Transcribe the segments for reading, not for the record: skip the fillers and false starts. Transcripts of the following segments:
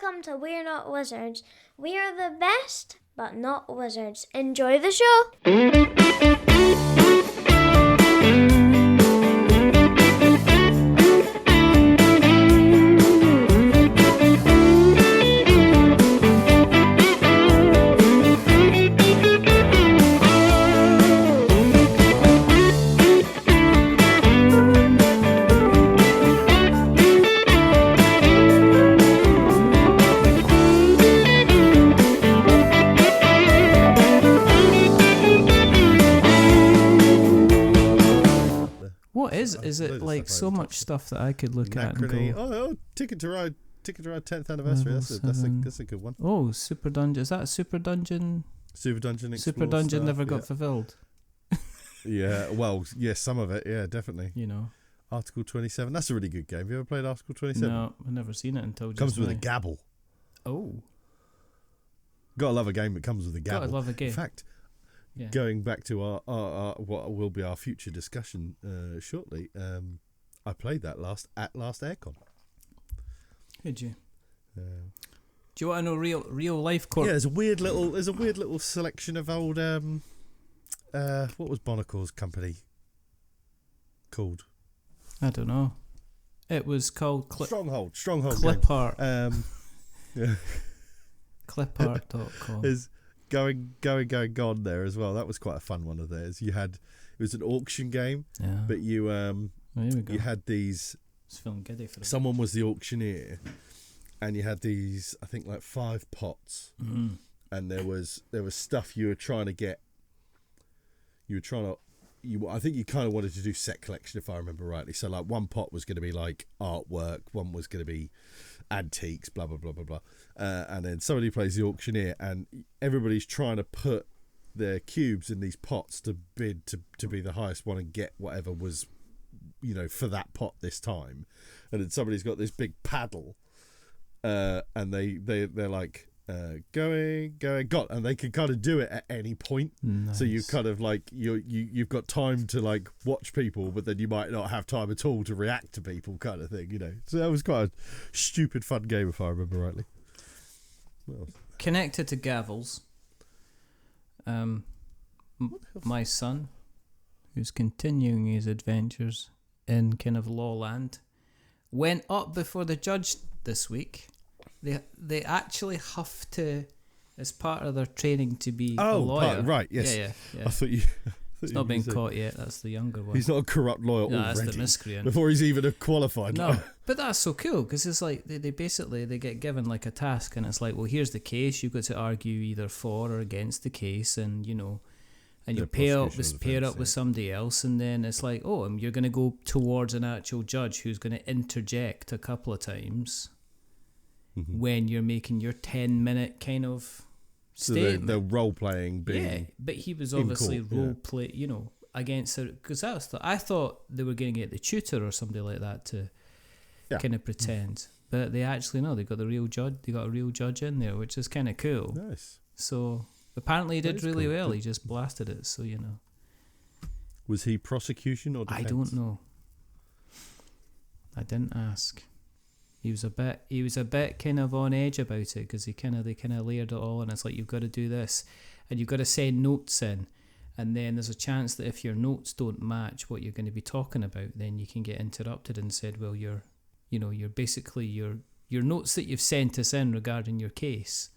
welcome to We're Not Wizards. We are the best, but not wizards. Enjoy the show! Is it like so much stuff that I could look at and go? Oh, Ticket to Ride 10th anniversary. That's a good one. Oh, Super Dungeon. Is that a Super Dungeon? Super Dungeon. Super Dungeon never got fulfilled. Yeah, well, yeah, some of it. Yeah, definitely. You know, Article 27. That's a really good game. Have you ever played Article 27? No, I've never seen it until just comes with now. a gavel. Oh, gotta love a game that comes with a gavel. gotta love a game. In fact. Yeah. Going back to our what will be our future discussion shortly, I played that last Airecon. Did you? Do you want to know real life? Yeah, there's a weird little selection of old what was Bonnacor's company called? I don't know. It was called Stronghold. Clip Art. Yeah. Clipart.com. Is going on there as well. That was quite a fun one of theirs. It was an auction game, Yeah. but you Here we go. you had these. It's feeling giddy for it. Someone was the auctioneer, and you had these, I think, like 5 pots, and there was stuff you were trying to get. I think you kind of wanted to do set collection, if I remember rightly. So like one pot was going to be like artwork, one was going to be antiques, blah blah blah blah blah, and then somebody plays the auctioneer, and everybody's trying to put their cubes in these pots to bid to be the highest one and get whatever was, for that pot this time. And then somebody's got this big paddle, and they're like going, and they can kind of do it at any point. Nice. So you kind of like you've got time to like watch people, but then you might not have time at all to react to people, kind of thing. So that was quite a stupid fun game, if I remember rightly. Well, Connected to gavels, my son, who's continuing his adventures in kind of lawland, went up before the judge this week. They actually have to, as part of their training, to be a lawyer. Right, yes. Yeah. I thought you... He's not been caught yet. That's the younger one. He's not a corrupt lawyer already. That's the miscreant. Before he's even qualified. No, but that's so cool, because it's like they basically get given like a task, and it's like, well, here's the case. You've got to argue either for or against the case, and and you pair up with somebody else, and then it's like, you're going to go towards an actual judge who's going to interject a couple of times when you're making your 10-minute kind of statement. So the role playing being, yeah, but he was obviously role play, against it, because I thought they were going to get the tutor or somebody like that to kind of pretend, but they actually they got the real judge. They got a real judge in there, which is kind of cool. Nice. So apparently he did really cool. well. He just blasted it. So Was he prosecution or defense? I don't know. I didn't ask. He was a bit kind of on edge about it, because they kind of layered it all, and it's like, you've got to do this, and you've got to send notes in, and then there's a chance that if your notes don't match what you're going to be talking about, then you can get interrupted and said, well, you're basically your notes that you've sent us in regarding your case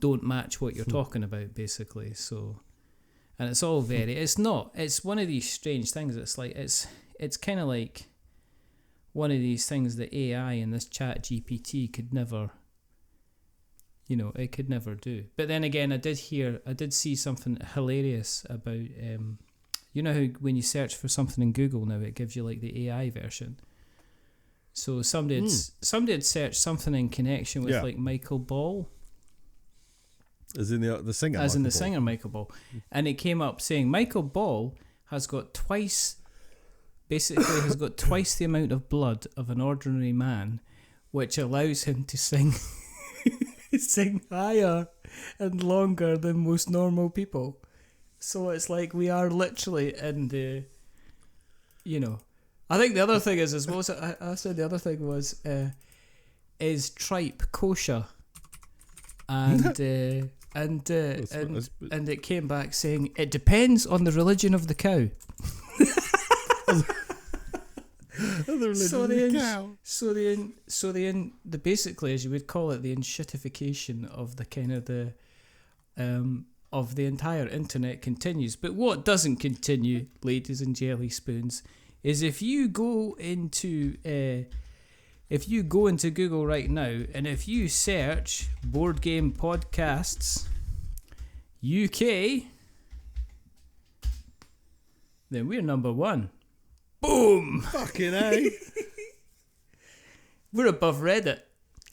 don't match what you're talking about, basically. So, and it's all it's one of these strange things. It's like it's kind of like one of these things that AI and this chat GPT could never, it could never do. But then again, I did see something hilarious about, how when you search for something in Google now, it gives you like the AI version. So somebody had searched something in connection with like Michael Ball. As in the singer. As in the singer Michael Ball. And it came up saying Michael Ball has got twice the amount of blood of an ordinary man, which allows him to sing higher and longer than most normal people. So it's like we are literally in the, I think the other thing is, as well as I said, the other thing was is tripe kosher? And and it came back saying it depends on the religion of the cow. The basically, as you would call it, the enshittification of the kind of the of the entire internet continues. But what doesn't continue, ladies and jelly spoons, is if you go into Google right now and if you search Board Game Podcasts UK, then we're number 1. Boom! Fucking A. We're above Reddit,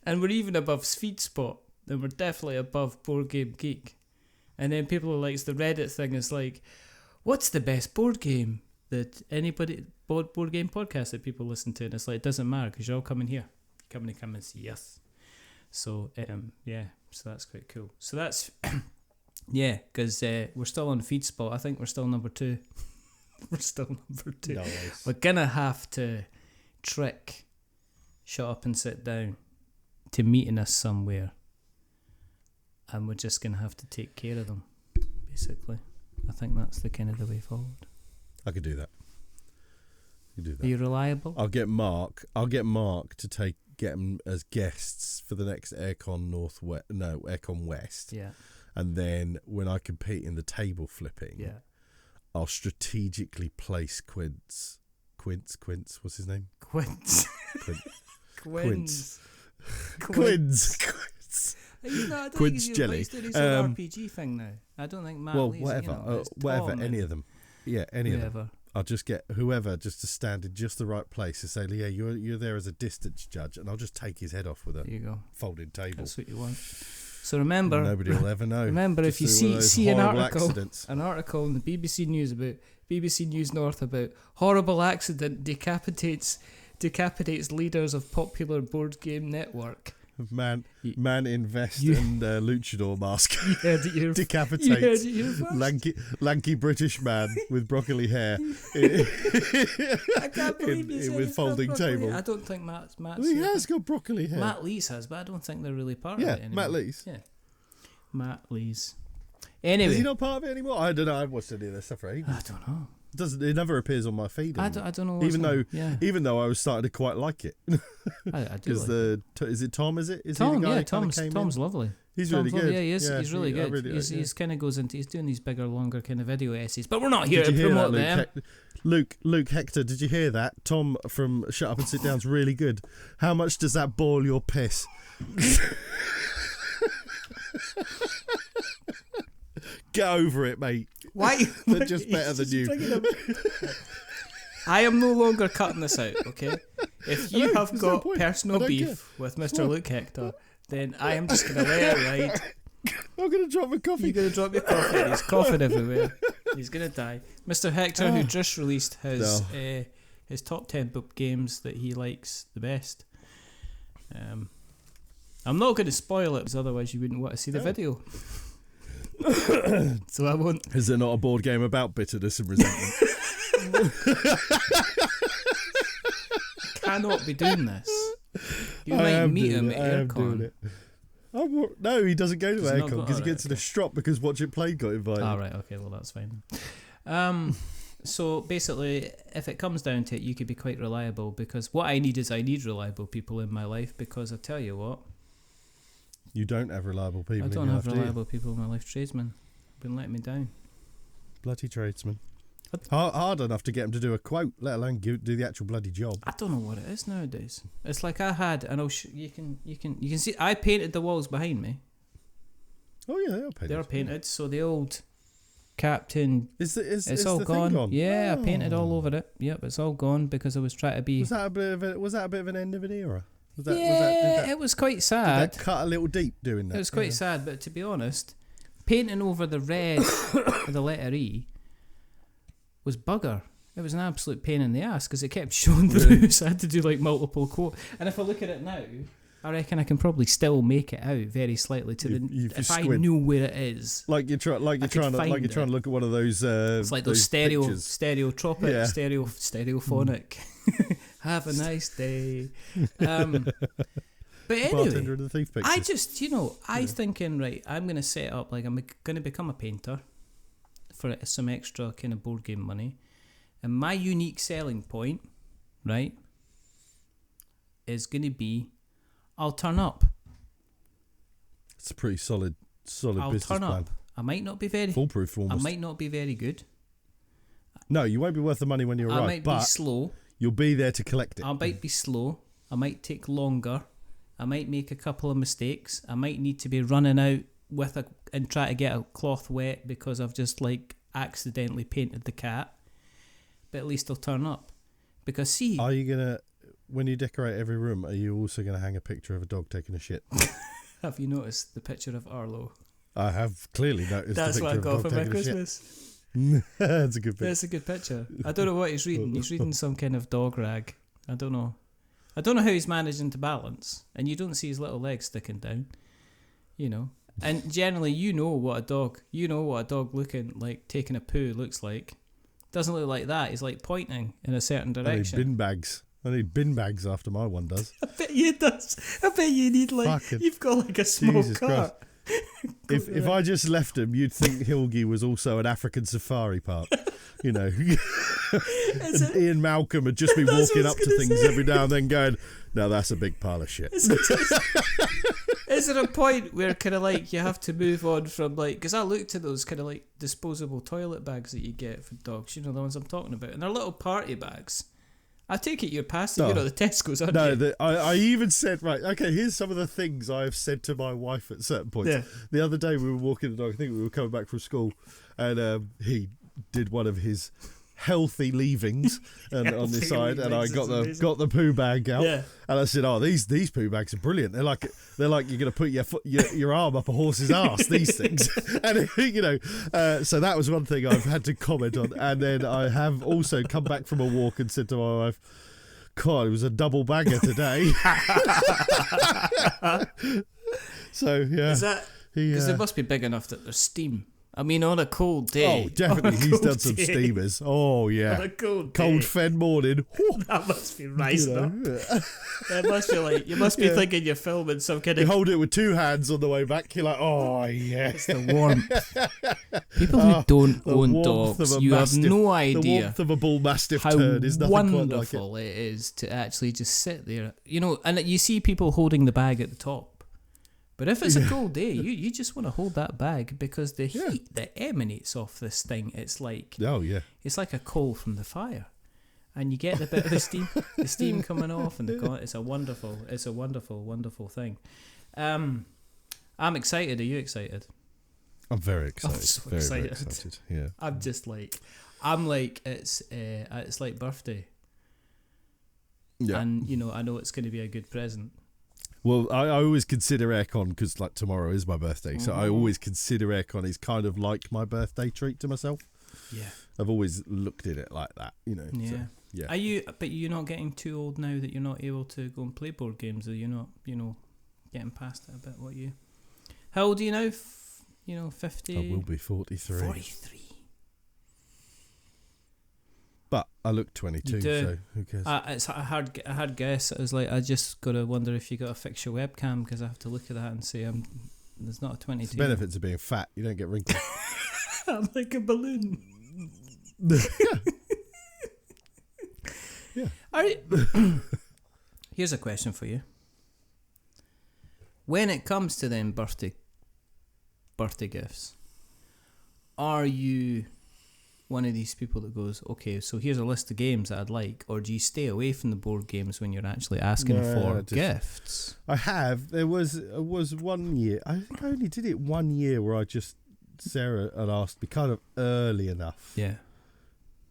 and we're even above Feedspot, and we're definitely above Board Game Geek. And then people are like, it's the Reddit thing is like, what's the best board game that board game podcast that people listen to? And it's like, it doesn't matter because you're all coming here. Come and see us. So, so that's quite cool. So that's, because we're still on Feedspot. I think we're still number 2. We're still number 2. Nice. We're going to have to trick Shut Up and Sit Down to meeting us somewhere. And we're just going to have to take care of them, basically. I think that's the kind of the way forward. I could do that. Are you reliable? I'll get Mark to get them as guests for the next Aircon West. Yeah. And then when I compete in the table flipping, I'll strategically place Quince. What's his name? Quince. Quince. Quince Jelly. He's an RPG thing now. I don't think Matt Lee's, whatever, any of them. Yeah, any of them. I'll just get whoever just to stand in just the right place to say, yeah, you're there as a distance judge, and I'll just take his head off with a folding table. That's what you want. So remember, nobody will ever know. Remember, if you see an article in the BBC News about BBC News North about horrible accident decapitates leaders of popular board game network. Man in vest and luchador mask. Decapitates lanky British man with broccoli hair I can't believe with folding table. I don't think Matt's he has got broccoli hair. Matt Lees has, but I don't think they're really part of it anymore. Matt Lees. Yeah, Matt Lees. Anyway, is he not part of it anymore? I don't know. I've watched any of this stuff for ages. I don't know. It never appears on my feed anymore. I don't know. Even though I was starting to quite like it. I do. Because is it Tom? Is Tom? He the guy Tom's lovely. He's really good. Yeah, he is. He's really good. He's kind of goes into. He's doing these bigger, longer kind of video essays. But we're not here to promote them. Luke Hector, did you hear that? Tom from Shut Up and Sit Down's really good. How much does that boil your piss? Get over it, mate. Why? They're just better than you. I am no longer cutting this out, okay? If you have got personal beef with Mr. Luke Hector, then I am just going to let it ride. I'm going to drop my coffee. You're going to drop your coffee. He's coughing everywhere. He's going to die. Mr. Hector, who just released his top 10 book games that he likes the best. I'm not going to spoil it, because otherwise you wouldn't want to see the video. So I won't. Is there not a board game about bitterness and resentment? Cannot be doing this. You might meet him at Aircon. No, he doesn't go to Aircon because he gets in a strop because Watch It Play got invited. Right, okay, well that's fine. So basically, if it comes down to it, you could be quite reliable, because what I need reliable people in my life, because I tell you what, you don't have reliable people. I don't have reliable people in my life. Tradesmen been letting me down. Bloody tradesmen. Hard enough to get them to do a quote, let alone do the actual bloody job. I don't know what it is nowadays. It's like I had, and you can see. I painted the walls behind me. Oh yeah, they are painted. They're painted. So the old Captain, it's all the gone. Thing gone. Yeah, I painted all over it. Yep, it's all gone because I was trying to be. Was that a bit of an end of an era? It was quite sad. Did that cut a little deep doing that? It was quite sad, but to be honest, painting over the red with the letter E was bugger. It was an absolute pain in the ass because it kept showing through, so I had to do like multiple quote. And if I look at it now, I reckon I can probably still make it out very slightly if I knew where it is. Like you're trying to look at one of those. It's like those stereotropic, stereophonic. Have a nice day. But the anyway, bartender and the thief pictures. I just, I was thinking, right, I'm going to set up, like, I'm going to become a painter for some extra kind of board game money. And my unique selling point, right, is going to be, I'll turn up. It's a pretty solid I'll business turn plan. up. I might not be very... Foolproof almost. I might not be very good. No, you won't be worth the money when you arrive. I might be slow. You'll be there to collect it. I might be slow. I might take longer. I might make a couple of mistakes. I might need to be running out and try to get a cloth wet because I've just like accidentally painted the cat. But at least I'll turn up. Because see... Are you going to, when you decorate every room, are you also going to hang a picture of a dog taking a shit? Have you noticed the picture of Arlo? I have clearly noticed That's the what I picture of a got dog for my taking a shit. Christmas. That's a good picture. That's a good picture. I don't know what he's reading. He's reading some kind of dog rag. I don't know how he's managing to balance. And you don't see his little legs sticking down. And generally, what a dog looking like taking a poo looks like. Doesn't look like that. He's like pointing in a certain direction. I need bin bags after my one does. I bet you does. I bet you need you've got like a small Jesus cart. If I just left him, you'd think Hilgi was also an African safari park. Ian Malcolm would just be walking up to things every now and then going, now that's a big pile of shit. Is there a point where kind of like you have to move on from because I looked at those kind of like disposable toilet bags that you get for dogs, the ones I'm talking about, and they're little party bags. I take it you're past the Tesco's, aren't you? I even said, right, okay, here's some of the things I have said to my wife at certain points. Yeah. The other day we were walking the dog, I think we were coming back from school, and he did one of his healthy leavings on the side, and I got the poo bag out, and I said, "Oh, these poo bags are brilliant. They're like you're going to put your arm up a horse's ass. These things." And so that was one thing I've had to comment on. And then I have also come back from a walk and said to my wife, "God, it was a double bagger today." So yeah, is that because it must be big enough that there's steam? I mean, on a cold day. Oh, definitely. He's done some steamers. Oh, yeah. On a cold day. Cold fen morning. That must be rising up. That must be like, you must be thinking you're filming some kind of... You hold it with two hands on the way back. You're like, oh, yeah. It's the warmth. People who don't own dogs, you have no idea. The warmth of a bull mastiff turd is nothing quite like it. How wonderful it is to actually just sit there. And you see people holding the bag at the top. But if it's a cold day, you just want to hold that bag because the heat that emanates off this thing, it's like it's like a coal from the fire, and you get the bit of the steam coming off, and it's a wonderful thing. I'm excited. Are you excited? I'm very excited. I'm so very excited. Yeah. I'm like it's like birthday. Yeah. And I know it's going to be a good present. Well, I always consider Airecon, because tomorrow is my birthday, so I always consider Airecon is kind of like my birthday treat to myself. Yeah, I've always looked at it like that, Yeah. So, yeah. But you're not getting too old now that you're not able to go and play board games? Are you not, getting past it a bit? How old are you now? 50. I will be 43. 43. But I look 22, so who cares? It's a hard guess. I was like, I just got to wonder if you got to fix your webcam, because I have to look at that and say there's not a 22. It's the benefits of being fat. You don't get wrinkles. I'm like a balloon. Yeah. Here's a question for you. When it comes to them birthday gifts, are you one of these people that goes, okay, so here's a list of games that I'd like, or do you stay away from the board games when you're actually asking for gifts? I have. There was 1 year. I think I only did it 1 year where Sarah had asked me kind of early enough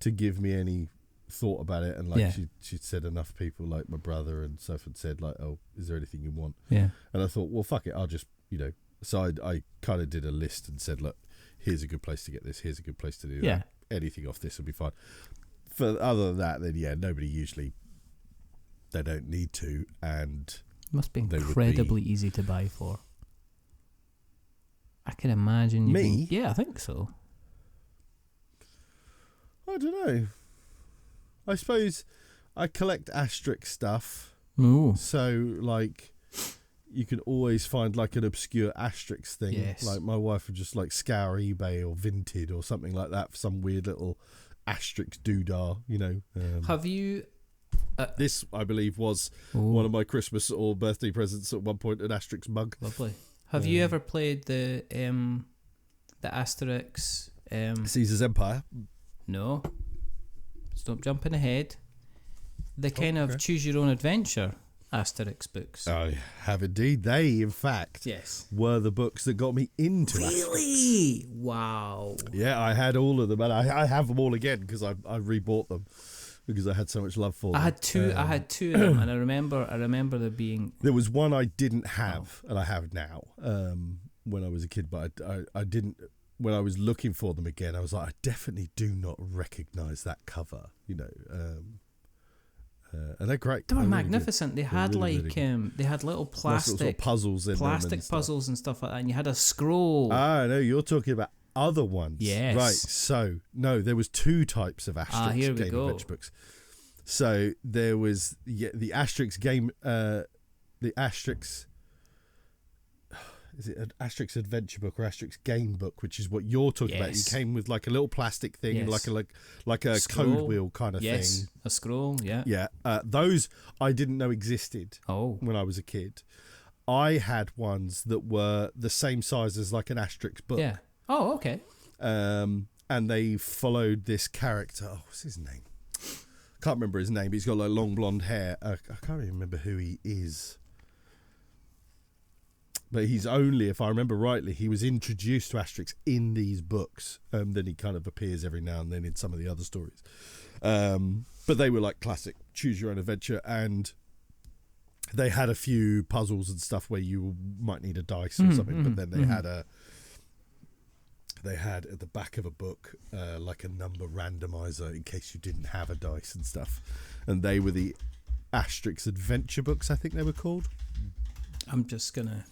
to give me any thought about it, and she'd said enough people like my brother and stuff had said like, oh, is there anything you want? Yeah. And I thought, well, fuck it, I'll just, so I kind of did a list and said, look, here's a good place to get this, here's a good place to do that. Anything off this will be fine. For other than that, then nobody usually, they don't need to, and it must be incredibly easy to buy for. I can imagine me. Yeah, I think so. I don't know. I suppose I collect Asterix stuff. Ooh. So, you can always find like an obscure Asterix thing. Yes. Like my wife would just like scour eBay or Vinted or something like that for some weird little Asterix doodah, you know. Have you... this, I believe, was one of my Christmas or birthday presents at one point, an Asterix mug. Lovely. Have you ever played the Asterix... Caesar's Empire? No. Stop jumping ahead. The kind of choose your own adventure Asterix books. I have indeed. They, in fact, were the books that got me into Asterix. Really? Wow. Yeah, I had all of them, and I have them all again because I rebought them because I had so much love for them. I had two of them, and I remember there being... There was one I didn't have, and I have now, when I was a kid, but I didn't... When I was looking for them again, I was like, I definitely do not recognise that cover, you know. And they're great. They were magnificent. They had really they had little plastic sort of puzzles in plastic them puzzles and stuff like that, and you had a scroll. Ah, no, you're talking about other ones. Yes. Right. So no, there was two types of Asterix game adventure books. So there was the Asterix game, the Asterix. Is it an Asterix adventure book or Asterix game book, which is what you're talking about? You came with like a little plastic thing and like a scroll. code wheel kind of thing. A scroll, yeah. Yeah, those I didn't know existed when I was a kid. I had ones that were the same size as like an Asterix book. Yeah. Oh, okay. And they followed this character. Oh, what's his name? Can't remember his name, but he's got like long blonde hair. I can't even remember who he is. But he's only, if I remember rightly, he was introduced to Asterix in these books. Then he kind of appears every now and then in some of the other stories. But they were like classic choose your own adventure, and they had a few puzzles and stuff where you might need a dice or something. But then they had at the back of a book like a number randomizer in case you didn't have a dice and stuff. And they were the Asterix adventure books, I think they were called. I'm just gonna...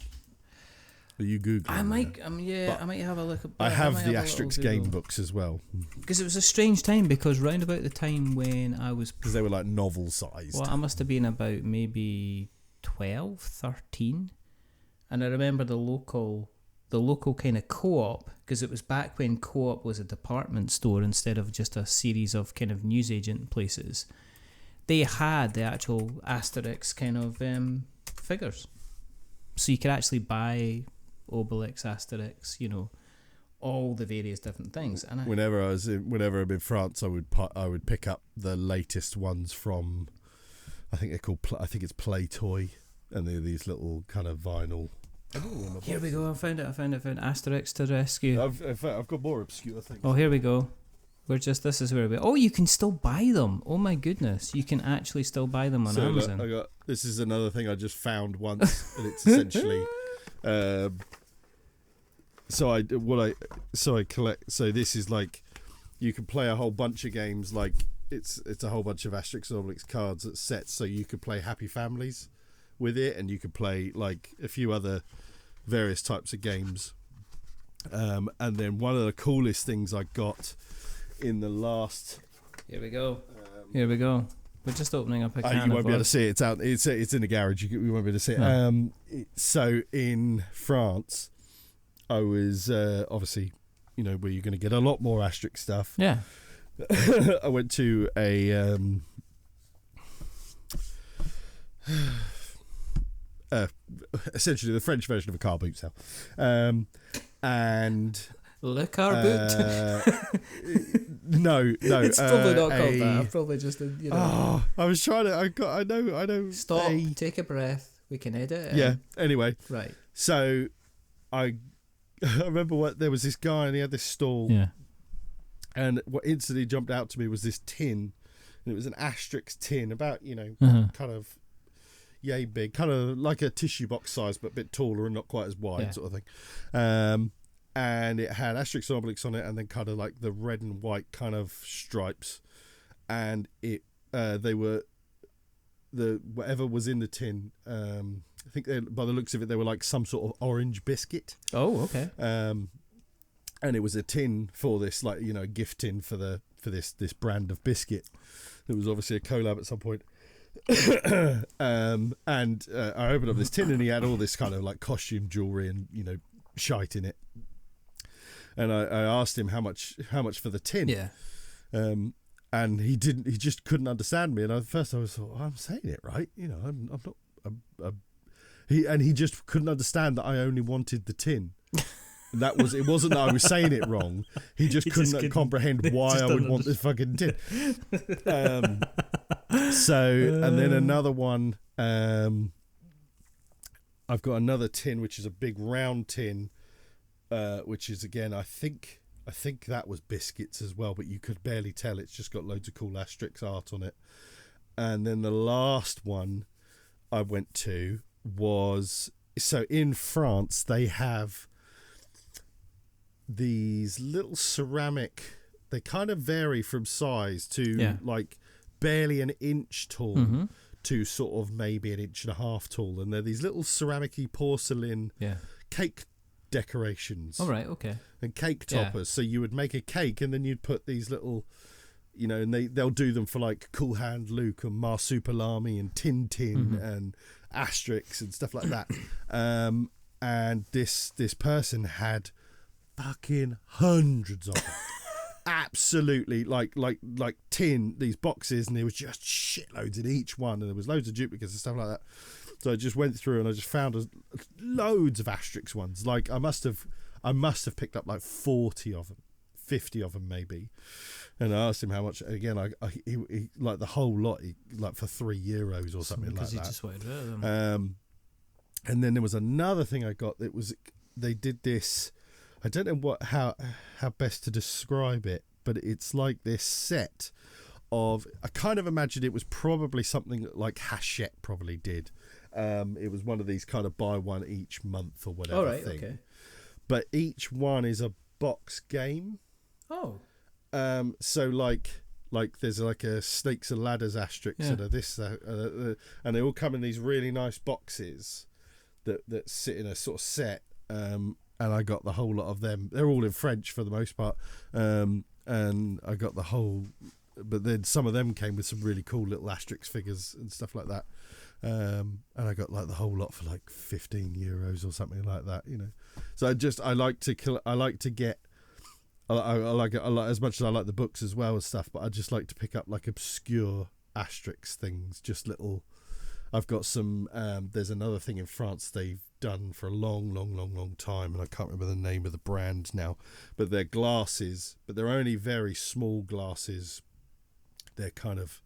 Are you Googling? I might have a look. I have the Asterix game books as well. Because it was a strange time, because round about the time when I was... Because they were like novel sized. Well, I must have been about maybe 12, 13. And I remember the local kind of co-op, because it was back when co-op was a department store instead of just a series of kind of newsagent places. They had the actual Asterix kind of figures. So you could actually buy Obelix, Asterix, you know, all the various different things. And whenever I'm in France, I would pick up the latest ones from, I think it's Play Toy, and they're these little kind of vinyl. Here we go. I found it. Asterix to rescue. I've got more obscure things. Oh, here we go. This is where we... Oh, you can still buy them. Oh my goodness. You can actually still buy them on Amazon. This is another thing I just found once, and it's essentially... I collect... So this is like... You can play a whole bunch of games, like... It's a whole bunch of Asterix and Obelix cards that's set, so you could play Happy Families with it, and you could play like a few other various types of games. And then one of the coolest things I got... in the last... Here we go. We're just opening up a can. You won't be able to see it. It's out. It's in the garage. We won't be able to see it. No. So in France, I was obviously, you know, where you're going to get a lot more Asterix stuff. Yeah. I went to a essentially the French version of a car boot sale, and. Le car boot? No. It's probably not called that. I'm probably just a, you know. Oh, I was trying to. I know. Stop. Take a breath. We can edit it. Yeah. Anyway. Right. So, I remember there was this guy and he had this stall. Yeah. And what instantly jumped out to me was this tin, and it was an Asterix tin, about kind of yay big, kind of like a tissue box size, but a bit taller and not quite as wide, sort of thing. And it had Asterix and Obelix on it, and then kind of like the red and white kind of stripes, and they were whatever was in the tin. I think by the looks of it, they were like some sort of orange biscuit. Oh, okay. And it was a tin for this, like, a gift tin for this brand of biscuit. It was obviously a collab at some point. And I opened up this tin, and he had all this kind of like costume jewelry and shite in it. And I asked him how much for the tin. Yeah. And he just couldn't understand me. And at first I was like, I'm saying it right, I'm not. He just couldn't understand that I only wanted the tin. It wasn't that I was saying it wrong. He just couldn't comprehend why I would want this fucking tin. And then another one. I've got another tin, which is a big round tin, which is again, I think that was biscuits as well, but you could barely tell. It's just got loads of cool Asterix art on it. And then the last one I went to was, so in France they have these little ceramic, they kind of vary from size to like barely an inch tall to sort of maybe an inch and a half tall, and they're these little ceramic-y porcelain cake decorations. All right, okay. And cake toppers. So you would make a cake, and then you'd put these little, and they'll do them for like Cool Hand Luke and Marsupilami and Tintin and Asterix and stuff like that. And this person had fucking hundreds of them. Absolutely, like tin, these boxes, and there was just shitloads in each one, and there was loads of duplicates and stuff like that. So I just went through and I just found loads of Asterix ones. Like I must have picked up like 40 of them, 50 of them maybe. And I asked him how much. Again, he like the whole lot, like for €3 or something like that. Because he just wanted rid of them. And then there was another thing I got that was, they did this. I don't know how best to describe it, but it's like this set of, I kind of imagine it was probably something like Hachette probably did. It was one of these kind of buy one each month or whatever thing. Okay. But each one is a box game. Oh. So like there's like a Snakes and Ladders Asterix and this, and they all come in these really nice boxes that sit in a sort of set. And I got the whole lot of them. They're all in French for the most part. And I got the whole, but then some of them came with some really cool little Asterix figures and stuff like that. And I got like the whole lot for like €15 or something like that, So I like to get, I like as much as I like the books as well and stuff, but I just like to pick up like obscure Asterix things, just little. I've got some, there's another thing in France they've done for a long time, and I can't remember the name of the brand now, but they're glasses, but they're only very small glasses. They're kind of,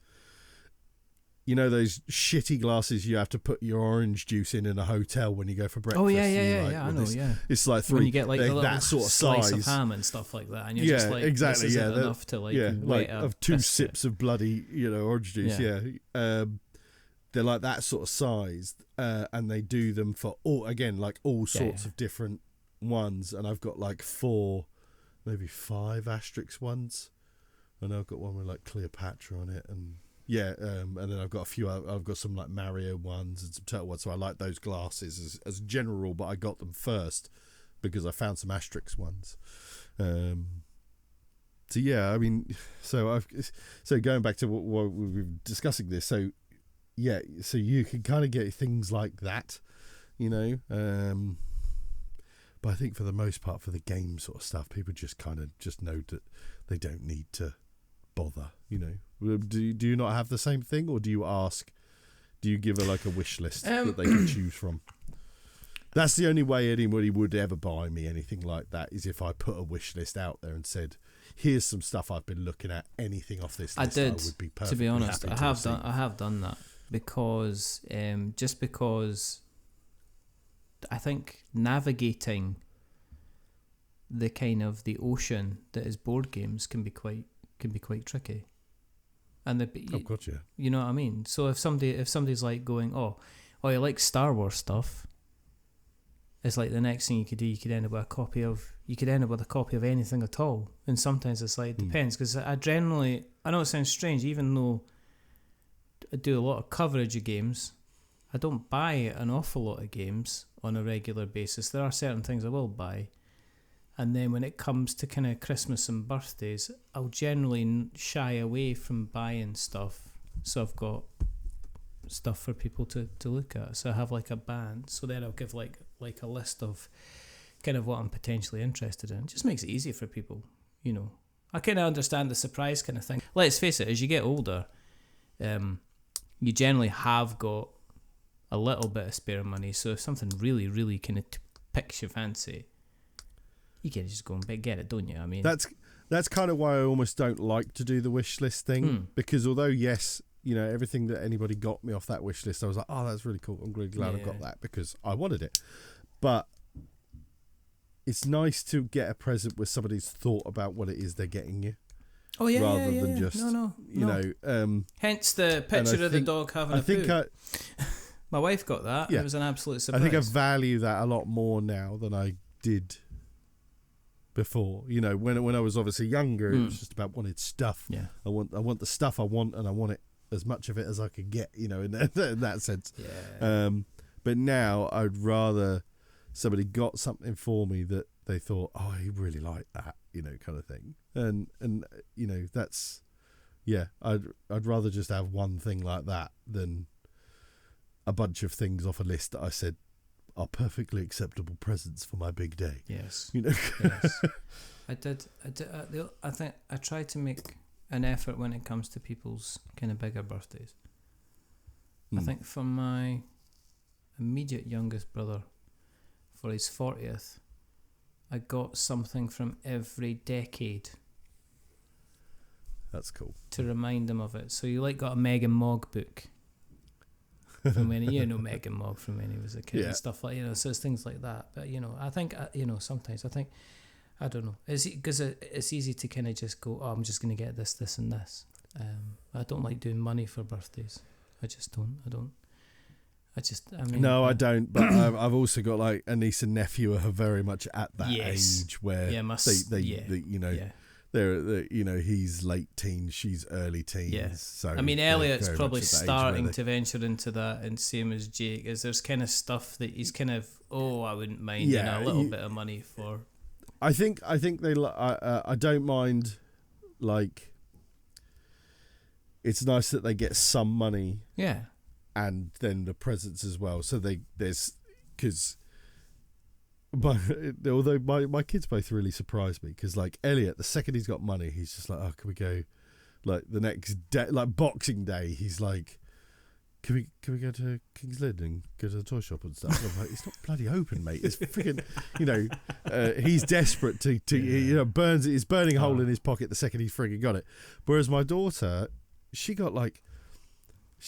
those shitty glasses you have to put your orange juice in a hotel when you go for breakfast. Oh yeah, I know. It's like when you get like the that sort of slice size of ham and stuff like that, and you're just like, exactly, this isn't enough to like of two sips of bloody orange juice. They're like that sort of size, and they do them for all sorts of different ones. And I've got like 4, maybe 5 Asterix ones, and I've got one with like Cleopatra on it, and and then I've got a few. I've got some like Mario ones and some Turtle ones. So I like those glasses as general, but I got them first because I found some Asterix ones. So yeah, I mean, so going back to what we were discussing this, so. Yeah, so you can kind of get things like that, but I think for the most part, for the game sort of stuff, people just kind of just know that they don't need to bother, Do you not have the same thing, or do you give like a wish list that they can choose from? That's the only way anybody would ever buy me anything like that, is if I put a wish list out there and said, here's some stuff I've been looking at, anything off this list I would be perfectly, to be honest, I have done that. Because because I think navigating the kind of the ocean that is board games can be quite tricky, and you know what I mean. So if somebody's like going, oh you like Star Wars stuff, it's like the next thing you could do, you could end up with a copy of anything at all. And sometimes it's like, it depends, because I know it sounds strange, even though I do a lot of coverage of games, I don't buy an awful lot of games on a regular basis. There are certain things I will buy, and then when it comes to kind of Christmas and birthdays, I'll generally shy away from buying stuff. So I've got stuff for people to look at. So I have like a band. So then I'll give like a list of kind of what I'm potentially interested in. It just makes it easier for people, you know. I kind of understand the surprise kind of thing. Let's face it, as you get older, you generally have got a little bit of spare money. So if something really, really kind of picks your fancy, you can just go and get it, don't you? I mean, that's kind of why I almost don't like to do the wish list thing, because although yes, you know, everything that anybody got me off that wish list, I was like, oh, that's really cool. I'm really glad I got that because I wanted it. But it's nice to get a present where somebody's thought about what it is they're getting you. Oh yeah, rather than just you know. Hence the picture of the dog having a poo. My wife got that. Yeah. It was an absolute surprise. I think I value that a lot more now than I did before. You know, when I was obviously younger, it was just about wanted stuff. Yeah, I want the stuff I want, and I want it as much of it as I could get. You know, in that sense. Yeah. But now I'd rather somebody got something for me that they thought, oh, he really liked that, you know, kind of thing. And you know, that's, yeah, I'd rather just have one thing like that than a bunch of things off a list that I said are perfectly acceptable presents for my big day. Yes. You know? Yes. I think I try to make an effort when it comes to people's kind of bigger birthdays. I think for my immediate youngest brother, for his 40th, I got something from every decade. That's cool. To remind him of it. So you got a Megan Mogg book from when Megan Mogg from when he was a kid and stuff like, so it's things like that. But I think sometimes I don't know. Because it's easy to kind of just go, oh, I'm just going to get this, this, and this. I don't like doing money for birthdays. I just don't. No, I don't. But I've also got like a niece and nephew who are very much at that age where they're he's late teens, she's early teens. Yeah. So I mean, Elliot's probably starting to venture into that, and same as Jake. Is there's kind of stuff that he's kind of I wouldn't mind a little bit of money for. I think they. I don't mind. Like, it's nice that they get some money. Yeah. And then the presents as well. So although my kids both really surprised me, because like Elliot, the second he's got money, he's just like, oh, can we go, like the next day, like Boxing Day, he's like, can we go to King's Lynn and go to the toy shop and stuff? And I'm like, it's not bloody open, mate. It's freaking, he's desperate to it's burning a hole in his pocket the second he's frigging got it. Whereas my daughter, she got like,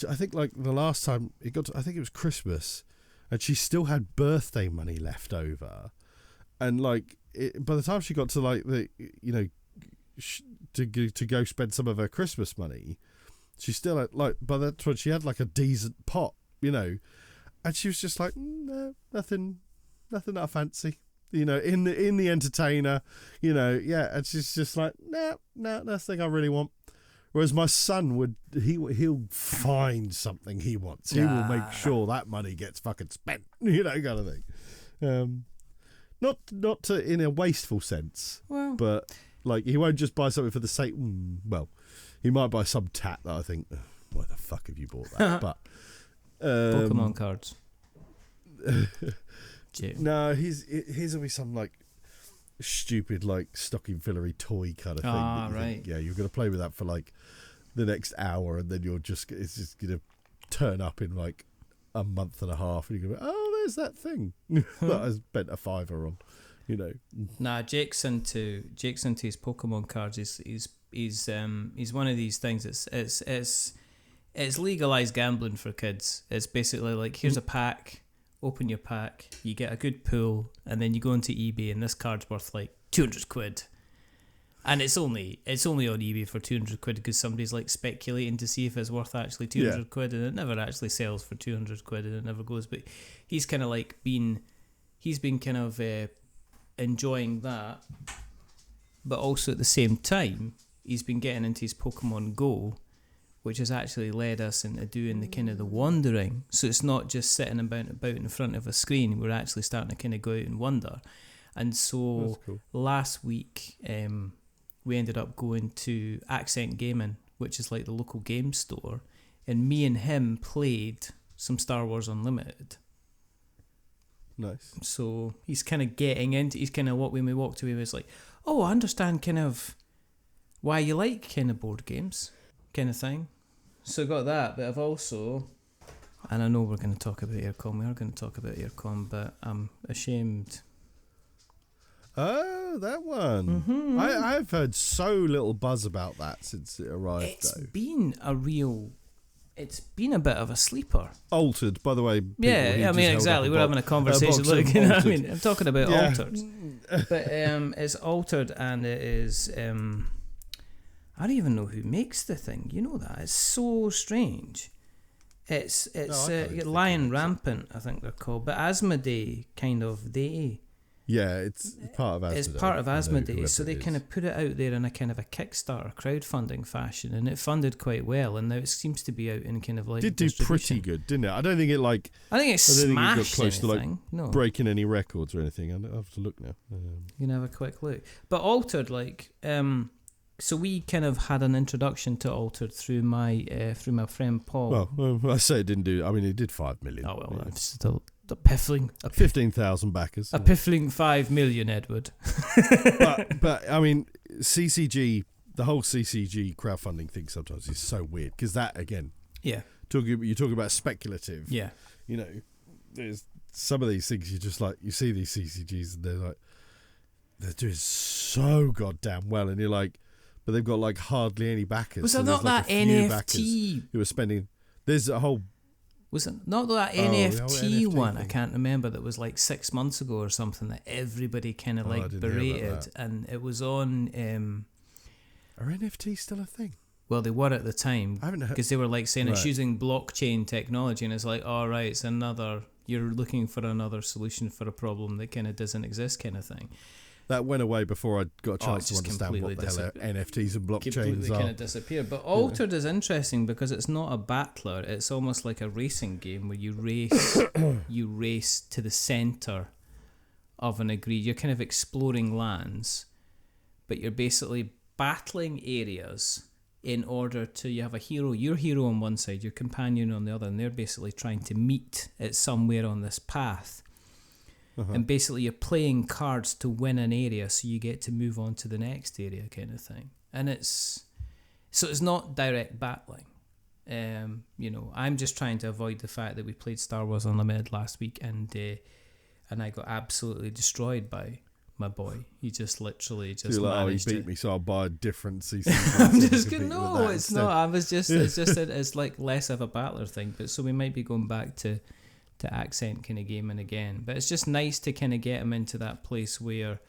I think like the last time it got to, I think it was Christmas, and she still had birthday money left over, and like by the time she got to like the to go spend some of her Christmas money, she still had like by that point she had like a decent pot, and she was just like, no, nothing that I fancy, in the entertainer, and she's just like, no, that's the thing I really want. Whereas my son he'll find something he wants. He will make sure that money gets fucking spent, kind of thing. Not to, in a wasteful sense, but like he won't just buy something for the sake. Well, he might buy some tat that I think, why the fuck have you bought that? But Pokemon cards. No, his will be some like stupid like stocking fillery toy kind of thing. Right. You're gonna play with that for like the next hour, and then it's just gonna turn up in like a month and a half, and you're gonna go, oh, there's that thing that I spent a $5 on, Nah, Jake's into his Pokemon cards. He's one of these things. It's legalized gambling for kids. It's basically like, here's a pack. Open your pack, you get a good pull, and then you go into eBay, and this card's worth like 200 quid. And it's only on eBay for 200 quid because somebody's like speculating to see if it's worth actually 200 quid, and it never actually sells for 200 quid, and it never goes. But he's kind of like he's been kind of enjoying that, but also at the same time, he's been getting into his Pokemon Go, which has actually led us into doing the kind of the wandering. So it's not just sitting about in front of a screen. We're actually starting to kind of go out and wander. And so last week, we ended up going to Accent Gaming, which is like the local game store and me and him played some Star Wars Unlimited. Nice. So he's kind of getting into. He's kind of when we walked away, he was like, "Oh, I understand kind of why you like kind of board games, kind of thing." So I got that, but I've also, and I know we're going to talk about Aircon. We are going to talk about Aircon, but I'm ashamed. Oh, that one. Mm-hmm. I've heard so little buzz about that since it arrived. It's though. been It's been a bit of a sleeper. Altered, by the way. Yeah, I mean, exactly. We're having a conversation. Look, you know what I mean? I'm talking about altered. But it's altered, and it is... I don't even know who makes the thing. You know that. It's so strange. It's Lion Rampant, I think they're called. But Asmodee, kind of, they... Yeah, it's part of Asmodee. It's part of Asmodee, so they kind of put it out there in a kind of a Kickstarter crowdfunding fashion, and it funded quite well, and now it seems to be out in kind of like did do pretty good, didn't it? I don't think it I think it smashed got close anything. to breaking any records or anything. I'll have to look now. You can have a quick look. But Altered, so we kind of had an introduction to Altered through my friend Paul. Well, I say it didn't do. I mean, it did 5 million. Oh well, that's still a piffling. 15,000 backers. A piffling 5 million, Edward. but I mean, CCG, the whole CCG crowdfunding thing sometimes is so weird because that again. Yeah. You're talking about speculative. Yeah. You know, there's some of these things you just like. You see these CCGs and they're doing so goddamn well, and you're like. But they've got like hardly any backers. Was it not that NFT? Who were spending? There's a whole. Was it not that NFT one? Thing. I can't remember. That was like 6 months ago or something that everybody kind of berated, and it was on. Are NFTs still a thing? Well, they were at the time. I haven't heard because they were like saying it's using blockchain technology, and it's like, all right, it's another. You're looking for another solution for a problem that kind of doesn't exist, kind of thing. That went away before I got a chance to understand what the hell NFTs and blockchains completely are. Kind of disappeared. But Altered is interesting because it's not a battler. It's almost like a racing game where you race to the centre of an agreed. You're kind of exploring lands, but you're basically battling areas in order to. You have a hero, your hero on one side, your companion on the other, and they're basically trying to meet at somewhere on this path. And basically you're playing cards to win an area so you get to move on to the next area kind of thing. And it's not direct battling. I'm just trying to avoid the fact that we played Star Wars Unlimited last week and I got absolutely destroyed by my boy. He just literally just managed he beat me, so I'll buy a different CC. I'm just going, no, it's not. I was just, it's like less of a battler thing. But so we might be going back to accent kind of gaming again, but it's just nice to kind of get him into that place where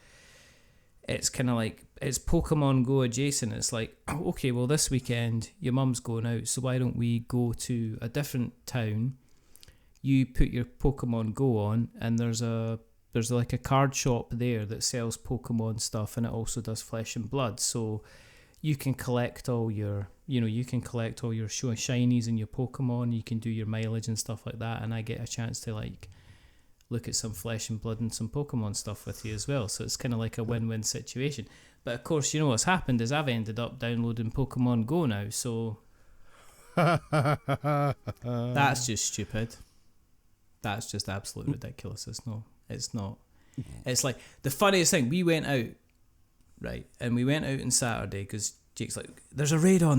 it's kind of like it's Pokemon Go adjacent. It's like, okay, well this weekend your mum's going out, so why don't we go to a different town, you put your Pokemon Go on, and there's like a card shop there that sells Pokemon stuff, and it also does Flesh and Blood, so you can collect all your shinies and your Pokemon. You can do your mileage and stuff like that, and I get a chance to like look at some Flesh and Blood and some Pokemon stuff with you as well. So it's kind of like a win-win situation. But of course, you know what's happened is I've ended up downloading Pokemon Go now. So that's just stupid. That's just absolutely ridiculous. It's not. It's like the funniest thing. We went out. Right, and we went out on Saturday because Jake's like, there's a raid on,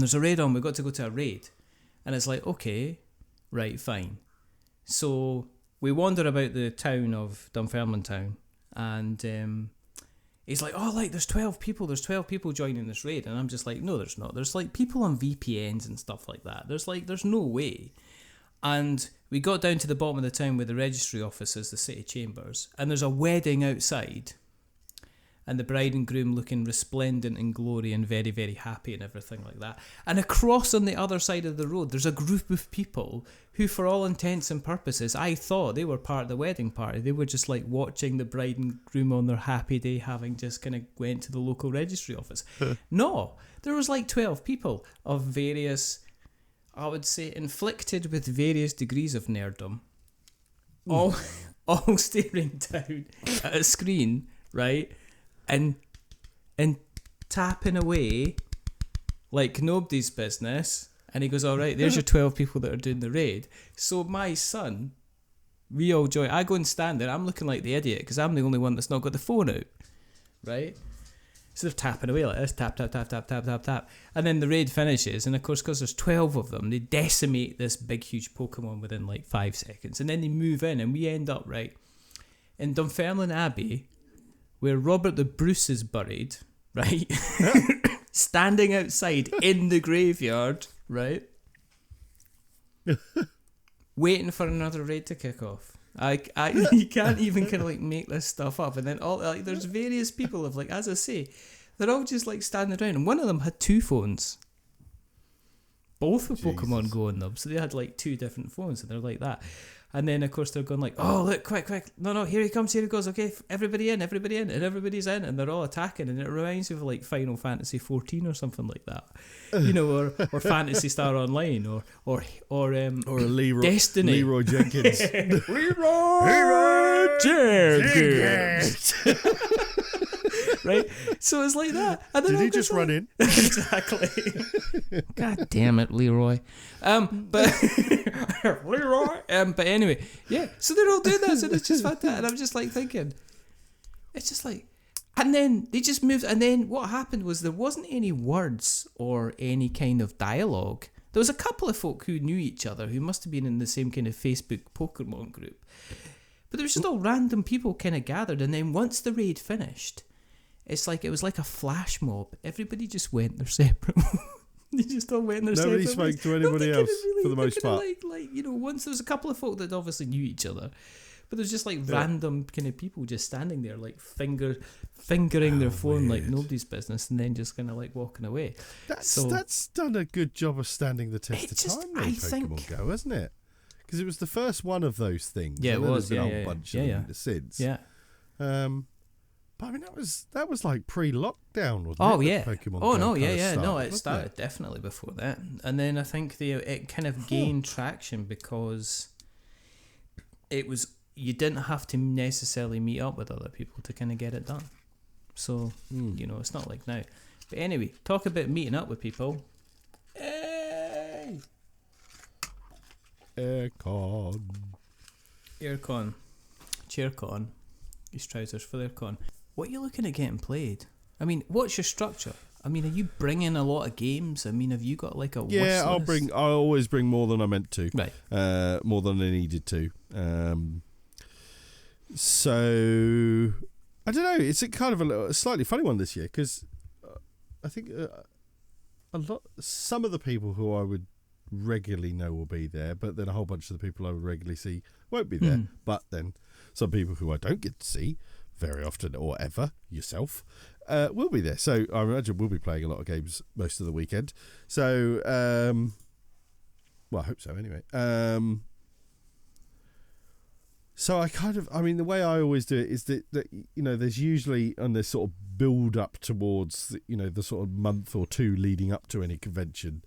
we've got to go to a raid. And it's like, okay, right, fine. So we wander about the town of Dunfermline Town, and he's like, oh, like, there's 12 people joining this raid. And I'm just like, no, there's not. There's like people on VPNs and stuff like that. There's no way. And we got down to the bottom of the town where the registry office is, the city chambers, and there's a wedding outside. And the bride and groom looking resplendent in glory and very, very happy and everything like that. And across on the other side of the road, there's a group of people who, for all intents and purposes, I thought they were part of the wedding party. They were just like watching the bride and groom on their happy day, having just kind of went to the local registry office. No, there was like 12 people of various, I would say, inflicted with various degrees of nerddom, all staring down at a screen, right? And tapping away like nobody's business, And he goes, all right, there's your 12 people that are doing the raid. So my son, we all join. I go and stand there. I'm looking like the idiot because I'm the only one that's not got the phone out, right? So they're tapping away like this, tap, tap, tap, tap, tap, tap, tap. And then the raid finishes. And of course, because there's 12 of them, they decimate this big, huge Pokemon within like 5 seconds. And then they move in and we end up, right, in Dunfermline Abbey, where Robert the Bruce is buried, right? Standing outside in the graveyard, right? Waiting for another raid to kick off. You can't even kind of like make this stuff up. And then all like there's various people of like, as I say, they're all just like standing around. And one of them had 2 phones. Both with Pokemon Go on them. So they had like 2 different phones and they're like that. And then of course they're going like, oh look, quick, no, here he comes, here he goes, okay, everybody in, and everybody's in, and they're all attacking, and it reminds me of like Final Fantasy 14 or something like that, you know, or Phantasy Star Online, or Destiny. Leroy Jenkins. Leroy Jenkins. Right, so it's like that. And then did he just run in? Exactly. God damn it, Leroy. But Leroy. But anyway, yeah. So they're all doing this, and it's just fantastic. And I'm just like thinking, it's just like, and then they just moved. And then what happened was there wasn't any words or any kind of dialogue. There was a couple of folk who knew each other, who must have been in the same kind of Facebook Pokemon group. But there was just all random people kind of gathered. And then once the raid finished, it's like it was like a flash mob. Everybody just went their separate. They just all went their Nobody separate. spoke to anybody else for the most part. Like you know, once there was a couple of folk that obviously knew each other, but there was just like random kind of people just standing there, like fingering their phone like nobody's business, and then just kind of like walking away. That's done a good job of standing the test of time. I think Go, hasn't it? Because it was the first one of those things. Yeah, it was. There's been a whole bunch of them since. Yeah. But I mean, that was like pre-lockdown, wasn't it? Oh yeah. Pokemon oh Go no, yeah. started, No, it started definitely before that, and then I think it kind of gained traction because it was you didn't have to necessarily meet up with other people to kind of get it done. So you know, it's not like now. But anyway, talk about meeting up with people. Hey. Aircon. Chaircon. His trousers for their con. What are you looking at getting played? I mean, what's your structure? I mean, are you bringing a lot of games? I mean, have you got like a wish list? I always bring more than I meant to. Right. More than I needed to. So I don't know. It's a kind of a slightly funny one this year because I think some of the people who I would regularly know will be there, but then a whole bunch of the people I would regularly see won't be there. But then some people who I don't get to see very often or ever, yourself, will be there. So I imagine we'll be playing a lot of games most of the weekend. So, well, I hope so anyway. So the way I always do it is that you know, there's usually on this sort of build up towards, you know, the sort of month or two leading up to any convention,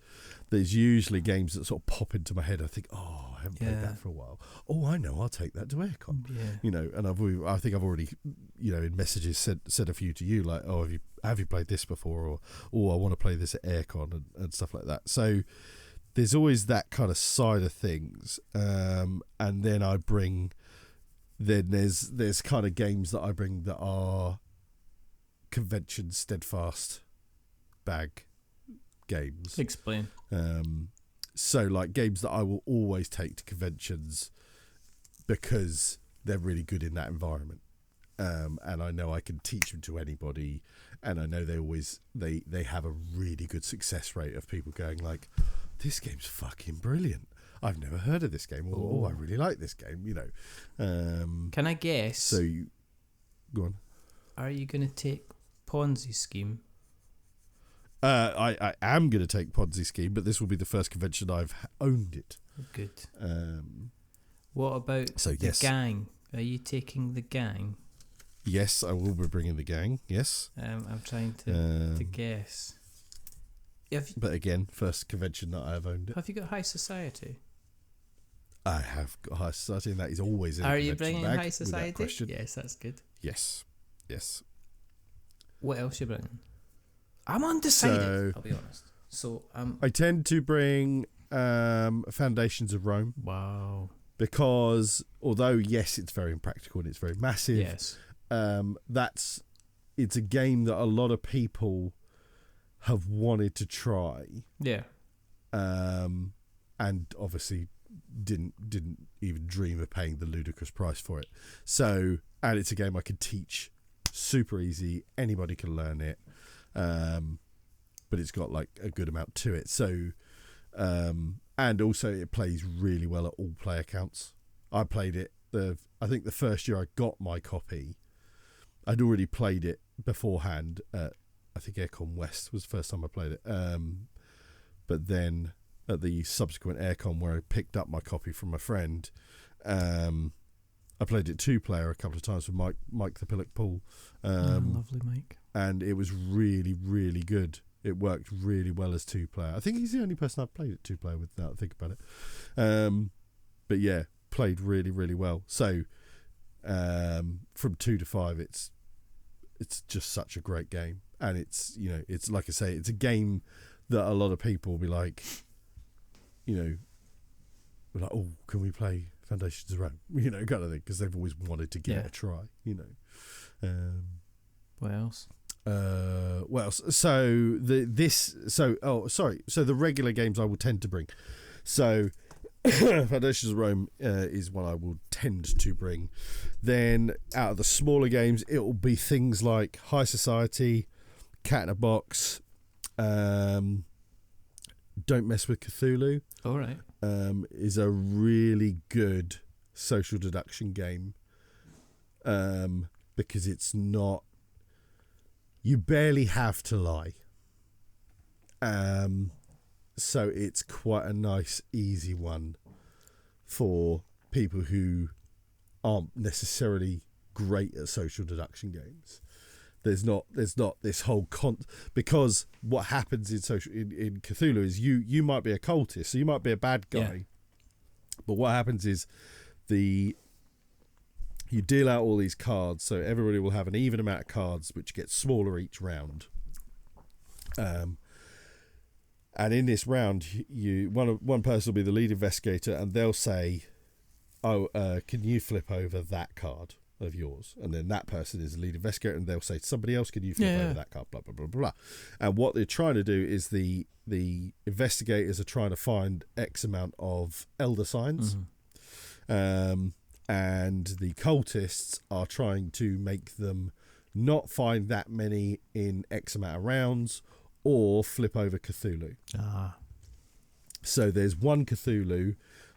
there's usually games that sort of pop into my head. I think, I haven't played that for a while. Oh, I know, I'll take that to Airecon. Yeah. You know, and I think I've already, you know, in messages said a few to you, like, oh, have you played this before? Or, oh, I want to play this at Airecon and stuff like that. So there's always that kind of side of things. And then there's kind of games that I bring that are convention steadfast bag games. Explain. So like games that I will always take to conventions because they're really good in that environment, and I know I can teach them to anybody, and I know they have a really good success rate of people going like, this game's fucking brilliant, I've never heard of this game, or I really like this game, you know. Can I guess? So go on. Are you going to take Ponzi Scheme? I am going to take Ponzi Scheme, but this will be the first convention I've owned it. Good. What about the gang? Are you taking the gang? Yes, I will be bringing the gang. Yes. I'm trying to guess. But again, first convention that I've owned it. Have you got High Society? I have got High Society, and that is always in Are the you bringing bag, High Society? Yes, that's good. Yes. What else are you bringing? I'm undecided. I'll be honest. So I tend to bring Foundations of Rome. Wow. Because although yes, it's very impractical and it's very massive. Yes. It's a game that a lot of people have wanted to try. Yeah. And obviously didn't even dream of paying the ludicrous price for it. So, and it's a game I can teach super easy. Anybody can learn it. But it's got like a good amount to it. So, and also it plays really well at all player counts. I played it I think the first year I got my copy, I'd already played it beforehand at, I think Aircon West was the first time I played it. But then at the subsequent Aircon where I picked up my copy from my friend, I played it 2-player a couple of times with Mike the Pillock Pool. Lovely Mike. And it was really, really good. It worked really well as 2-player. I think he's the only person I've played it 2-player with now that I think about it. But yeah, played really, really well. So from 2 to 5, it's just such a great game. And it's, you know, it's like I say, it's a game that a lot of people will be like, you know, like, oh, can we play Foundations of Rome? You know, kind of thing, because they've always wanted to give it a try, you know. What else? Well, so the regular games I will tend to bring. So Foundations of Rome is one I will tend to bring. Then out of the smaller games, it will be things like High Society, Cat in a Box, Don't Mess with Cthulhu. All right. Is a really good social deduction game. Because it's not, you barely have to lie. So it's quite a nice, easy one for people who aren't necessarily great at social deduction games. There's not this whole because what happens in Cthulhu is you might be a cultist, so you might be a bad guy, but what happens is you deal out all these cards, so everybody will have an even amount of cards, which gets smaller each round. And in this round, one person will be the lead investigator, and they'll say, "Oh, can you flip over that card of yours?" And then that person is the lead investigator, and they'll say to somebody else, "Can you flip over that card?" Blah blah blah blah. And what they're trying to do is the investigators are trying to find X amount of elder signs. Mm-hmm. And the cultists are trying to make them not find that many in X amount of rounds or flip over Cthulhu. So there's one Cthulhu,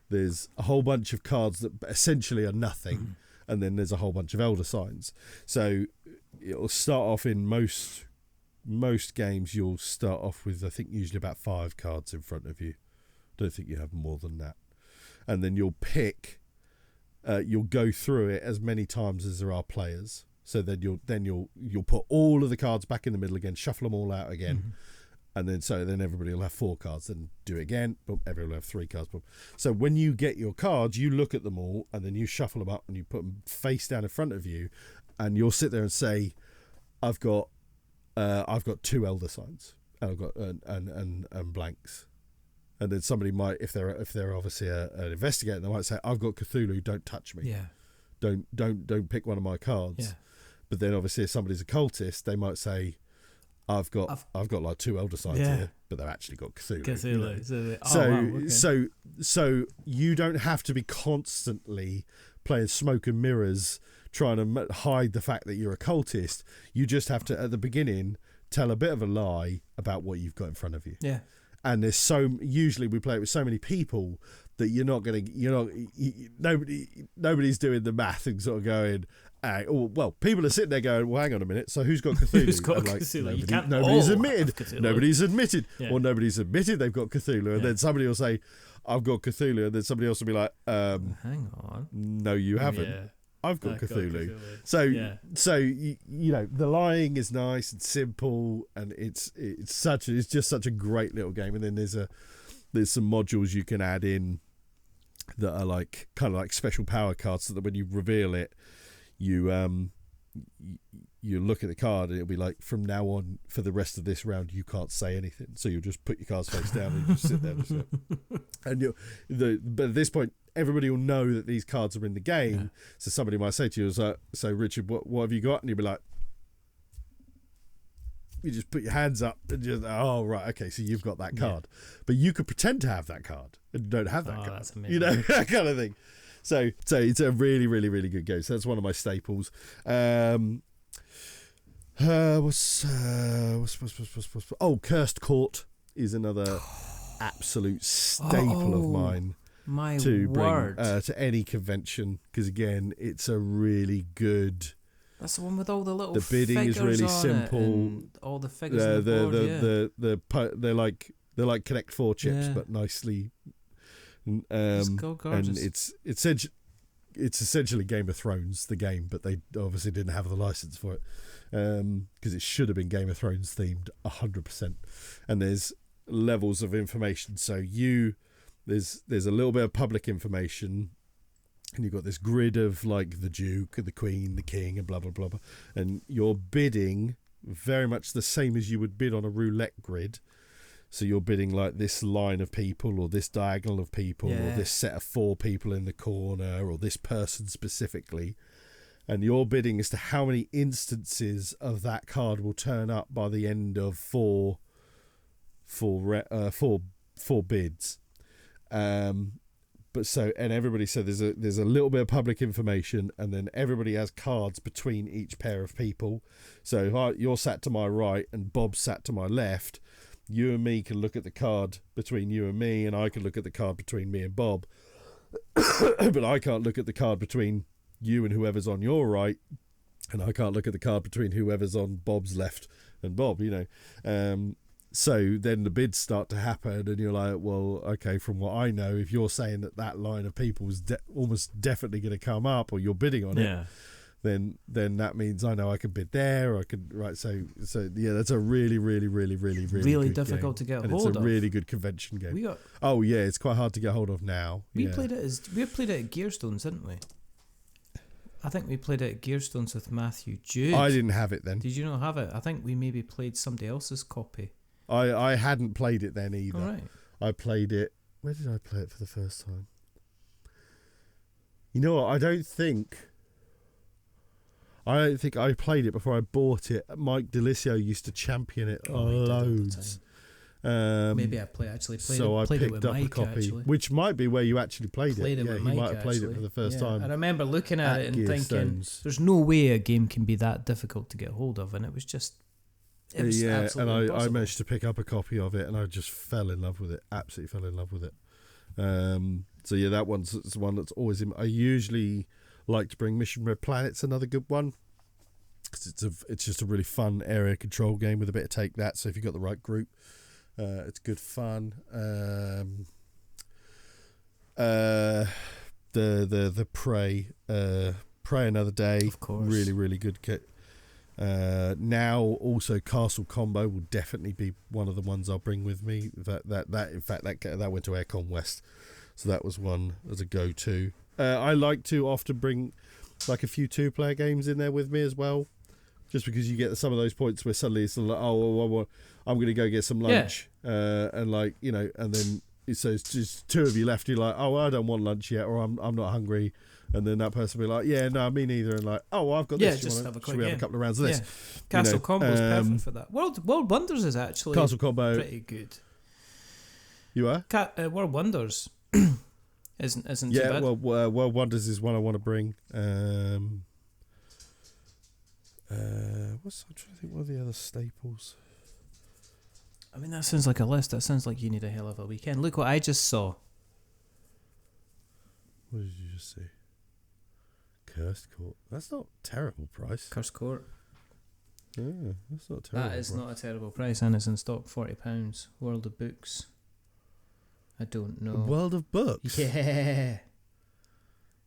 there's a whole bunch of cards that essentially are nothing, and then there's a whole bunch of elder signs. So it'll start off in most games, you'll start off with, I think, usually about 5 cards in front of you. Don't think you have more than that. And then you'll pick... you'll go through it as many times as there are players. So then you'll put all of the cards back in the middle again, shuffle them all out again, and then everybody will have 4 cards. Then do it again. Boom, everyone will have 3 cards. Boom. So when you get your cards, you look at them all, and then you shuffle them up and you put them face down in front of you, and you'll sit there and say, "I've got 2 elder signs. I've got and blanks." And then somebody might, if they're obviously an investigator, they might say, "I've got Cthulhu. Don't touch me. Yeah. Don't pick one of my cards." Yeah. But then obviously, if somebody's a cultist, they might say, "I've got like 2 elder signs here," but they've actually got Cthulhu. You know? So you don't have to be constantly playing smoke and mirrors trying to hide the fact that you're a cultist. You just have to, at the beginning, tell a bit of a lie about what you've got in front of you. Yeah. And usually we play it with so many people that nobody's doing the math and sort of going, people are sitting there going, "Well, hang on a minute, so who's got Cthulhu?" Who's got Cthulhu? Nobody's admitted. Nobody's admitted. Yeah. Or nobody's admitted they've got Cthulhu. And then somebody will say, "I've got Cthulhu," and then somebody else will be like, "Hang on. No, you haven't. Yeah. I've got Cthulhu." So you know, the lying is nice and simple, and it's just such a great little game. And then there's some modules you can add in that are like kind of like special power cards, so that when you reveal it, you you look at the card and it'll be like, from now on for the rest of this round you can't say anything, so you'll just put your cards face down and you just sit there and just and but at this point everybody will know that these cards are in the game. So somebody might say to you, so Richard, what have you got? And you'll be like, you just put your hands up and just, oh right, okay, so you've got that card. But you could pretend to have that card and don't have that card. That's amazing. You know, that kind of thing. So it's a really, really, really good game. So that's one of my staples. What's Cursed Court is another absolute staple of mine. My to word. bring to any convention, because again, it's a really good. That's the one with all the little. The bidding is really simple. All the figures. On the board, they're like Connect 4 chips, but nicely. And it's essentially Game of Thrones, the game, but they obviously didn't have the license for it, because it should have been Game of Thrones themed 100%. And there's levels of information. So there's a little bit of public information, and you've got this grid of like the Duke, the Queen, the King, and blah blah blah, blah. And you're bidding very much the same as you would bid on a roulette grid. So you're bidding like this line of people, or this diagonal of people, or this set of 4 people in the corner, or this person specifically. And you're bidding as to how many instances of that card will turn up by the end of four bids. And everybody said there's a little bit of public information, and then everybody has cards between each pair of people. So if you're sat to my right and Bob's sat to my left, you and me can look at the card between you and me, and I can look at the card between me and Bob. But I can't look at the card between you and whoever's on your right, and I can't look at the card between whoever's on Bob's left and Bob, you know. So then the bids start to happen, and you're like, well, okay, from what I know, if you're saying that line of people is almost definitely going to come up, or you're bidding on it, then that means I know I can bid there, or I can, right? So yeah, that's a really, really, really, really, really good difficult game. to get and hold of. It's a really good convention game. It's quite hard to get hold of now. We played it at Gearstones, didn't we? I think we played it at Gearstones with Matthew Jude. I didn't have it then. Did you not have it? I think we maybe played somebody else's copy. I hadn't played it then either. All right. I played it. Where did I play it for the first time? You know what? I don't think I played it before I bought it. Mike Delisio used to champion it loads. Maybe I played it with up Mike, a copy, actually. Which might be where you actually played it. Yeah, he might have played it for the first time. I remember looking at it and thinking, there's no way a game can be that difficult to get hold of, and it was just. It was and I impossible. managed to pick up a copy of it, and I just fell in love with it. Absolutely fell in love with it. So yeah, that one's one that's always I usually like to bring Mission Red Planet's another good one, because it's just a really fun area control game with a bit of take that. So if you've got the right group, it's good fun. The Prey Another Day, of course, really, really good kit. Now also Castle Combo will definitely be one of the ones I'll bring with me. That went to Aircon West, so that was one as a go-to. I like to often bring like a few 2-player games in there with me as well, just because you get some of those points where suddenly it's like, I'm going to go get some lunch, and like, you know, and then so it's just 2 of you left. You're like, I don't want lunch yet, or I'm not hungry. And then that person will be like, yeah, no, me neither. And like, I've got this. Just have a couple of rounds of this? Castle Combo is perfect for that. World Wonders is actually Castle Combo pretty good. You are? World Wonders isn't too bad. Well, World Wonders is one I want to bring. I'm trying to think what are the other staples. I mean, that sounds like a list. That sounds like you need a hell of a weekend. Look what I just saw. What did you just see? Cursed Court. That's not a terrible price. Cursed Court. Yeah, that's not a terrible. That is not a terrible price, and it's in stock, £40. World of Books. I don't know. World of Books. Yeah.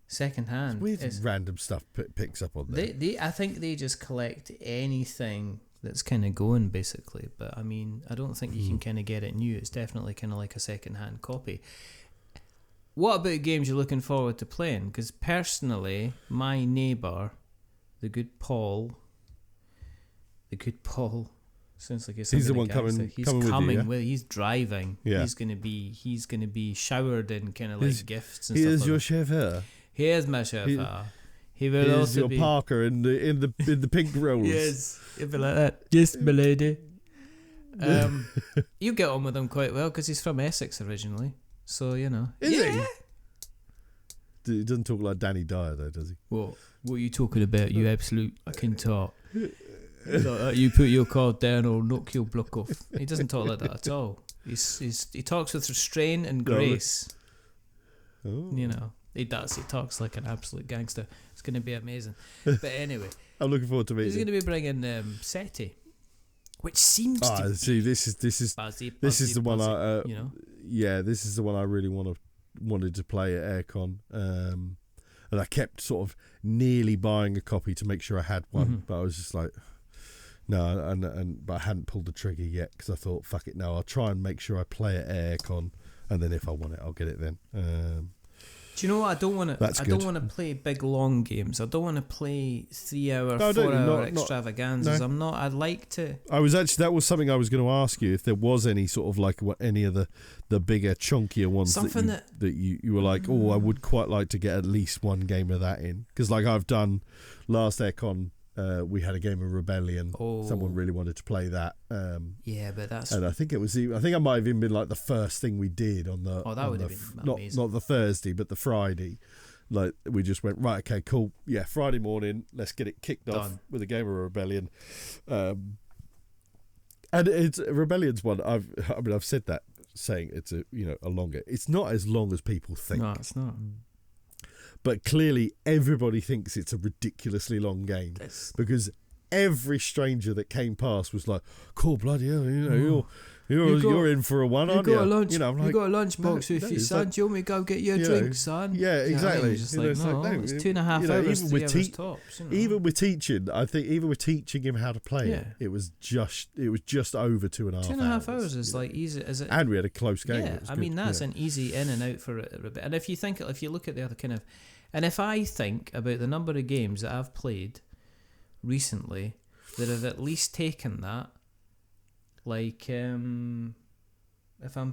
Second hand. Weird random stuff picks up on there. I think they just collect anything that's kind of going, basically. But I mean, I don't think you can kind of get it new. It's definitely kind of like a second hand copy. What about games you're looking forward to playing? Because personally, my neighbour the good Paul. Sounds like he's the one coming. He's coming coming with you, yeah? with. He's driving. Yeah. He's gonna be showered in kind of like gifts and He stuff. is like your that. chauffeur. He is my chauffeur. He He will is also your be. Parker in the pink rolls. Yes, he'll be like that. Yes, my lady. You get on with him quite well because he's from Essex originally. So you know. Is he? He doesn't talk like Danny Dyer though, does he? What are you talking about? You absolute fucking talk. You put your card down or knock your block off. He doesn't talk like that at all. He talks with restraint and grace. Oh. You know, he does. He talks like an absolute gangster. It's going to be amazing. But anyway, I'm looking forward to meeting he's going him. to be bringing SETI, which seems to be see, this is buzzy, this is the one I you know. yeah, this is the one I really wanted to play at Airecon. And I kept sort of nearly buying a copy to make sure I had one, but I was just like, no, but I hadn't pulled the trigger yet because I thought, fuck it, no, I'll try and make sure I play it at Airecon, and then if I want it, I'll get it then. Do you know what? I don't want to. I don't want to play big long games. I don't want to play 3 hour, 4 hour extravaganzas. No. I'd like to. That was something I was going to ask you if there was any sort of like any of the bigger chunkier ones that you were like, oh, I would quite like to get at least one game of that in, because like I've done last Airecon. We had a game of Rebellion. Oh. Someone really wanted to play that. Yeah, but that's. And I think I might have even been like the first thing we did on the. Oh, that would have been amazing. Not the Thursday, but the Friday. Like we just went right. Okay, cool. Yeah, Friday morning. Let's get it kicked off with a game of Rebellion. And it's Rebellion's one. I've said that saying it's a longer. It's not as long as people think. No, it's not. But clearly everybody thinks it's a ridiculously long game because every stranger that came past was like, cool, bloody hell, you're in for a one, aren't you? Lunch, you got a lunchbox with you, son. Do you want me to go get you a drink, son? Yeah, exactly. It's 2.5 hours, 3 hours tops. Even with teaching, I think even with teaching him how to play it was just over 2.5 hours. 2.5 hours is like easy, is it? And we had a close game. Yeah, I mean that's an easy in and out for a bit. And if you look at the other kind of, and if I think about the number of games that I've played recently that have at least taken that. Like, if I'm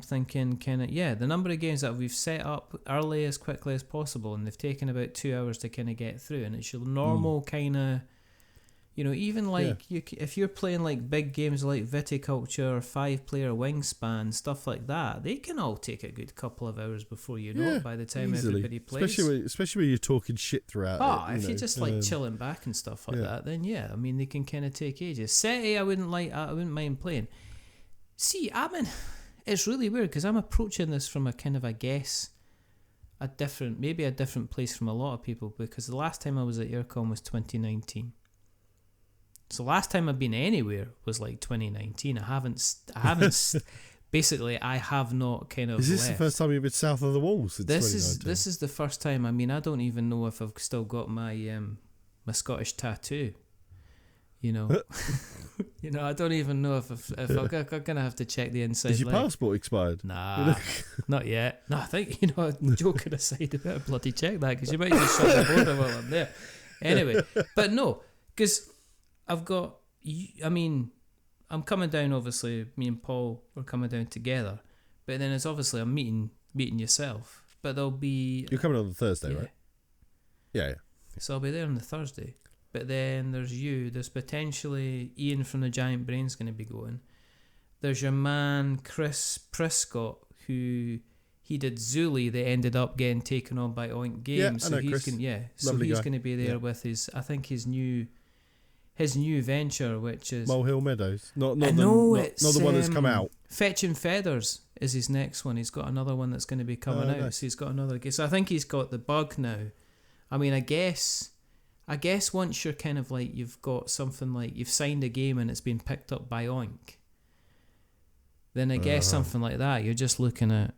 thinking the number of games that we've set up early as quickly as possible, and they've taken about 2 hours to kind of get through, and it's your normal kind of, even like if you're playing like big games like Viticulture or 5-player Wyrmspan, stuff like that, they can all take a good couple of hours before you know it by the time everybody plays. Especially when you're talking shit throughout. If you're just like chilling back and stuff like that, then I mean they can kind of take ages. SETI, I wouldn't mind playing. See, it's really weird because I'm approaching this from a kind of, I guess, a different place from a lot of people, because the last time I was at Airecon was 2019. So last time I've been anywhere was like 2019. I haven't basically I have not kind of. Is this left. the first time you've been south of the walls since 2019? This is the first time. I mean, I don't even know if I've still got my my Scottish tattoo. I don't even know if I'm gonna have to check the inside. Is your passport expired? Nah, not yet. No, I think joking aside, I better bloody check that because you might just shut the border while I'm there. Anyway, but no, because I've got. I mean, I'm coming down. Obviously, me and Paul are coming down together. But then it's obviously I'm meeting yourself. But there'll be. You're coming on the Thursday, right? Yeah. So I'll be there on the Thursday. But then there's you. There's potentially Ian from the Giant Brain's going to be going. There's your man Chris Prescott, who he did Zuli. They ended up getting taken on by Oink Games. Yeah, I know he's Chris. So he's going to be there with his new venture, which is Molehill Meadows. Not the one that's come out. Fetching Feathers is his next one. He's got another one that's going to be coming out. Nice. So he's got another game. So I think he's got the bug now. I mean, I guess once you're kind of like you've got something like you've signed a game and it's been picked up by Oink, then I guess something like that you're just looking at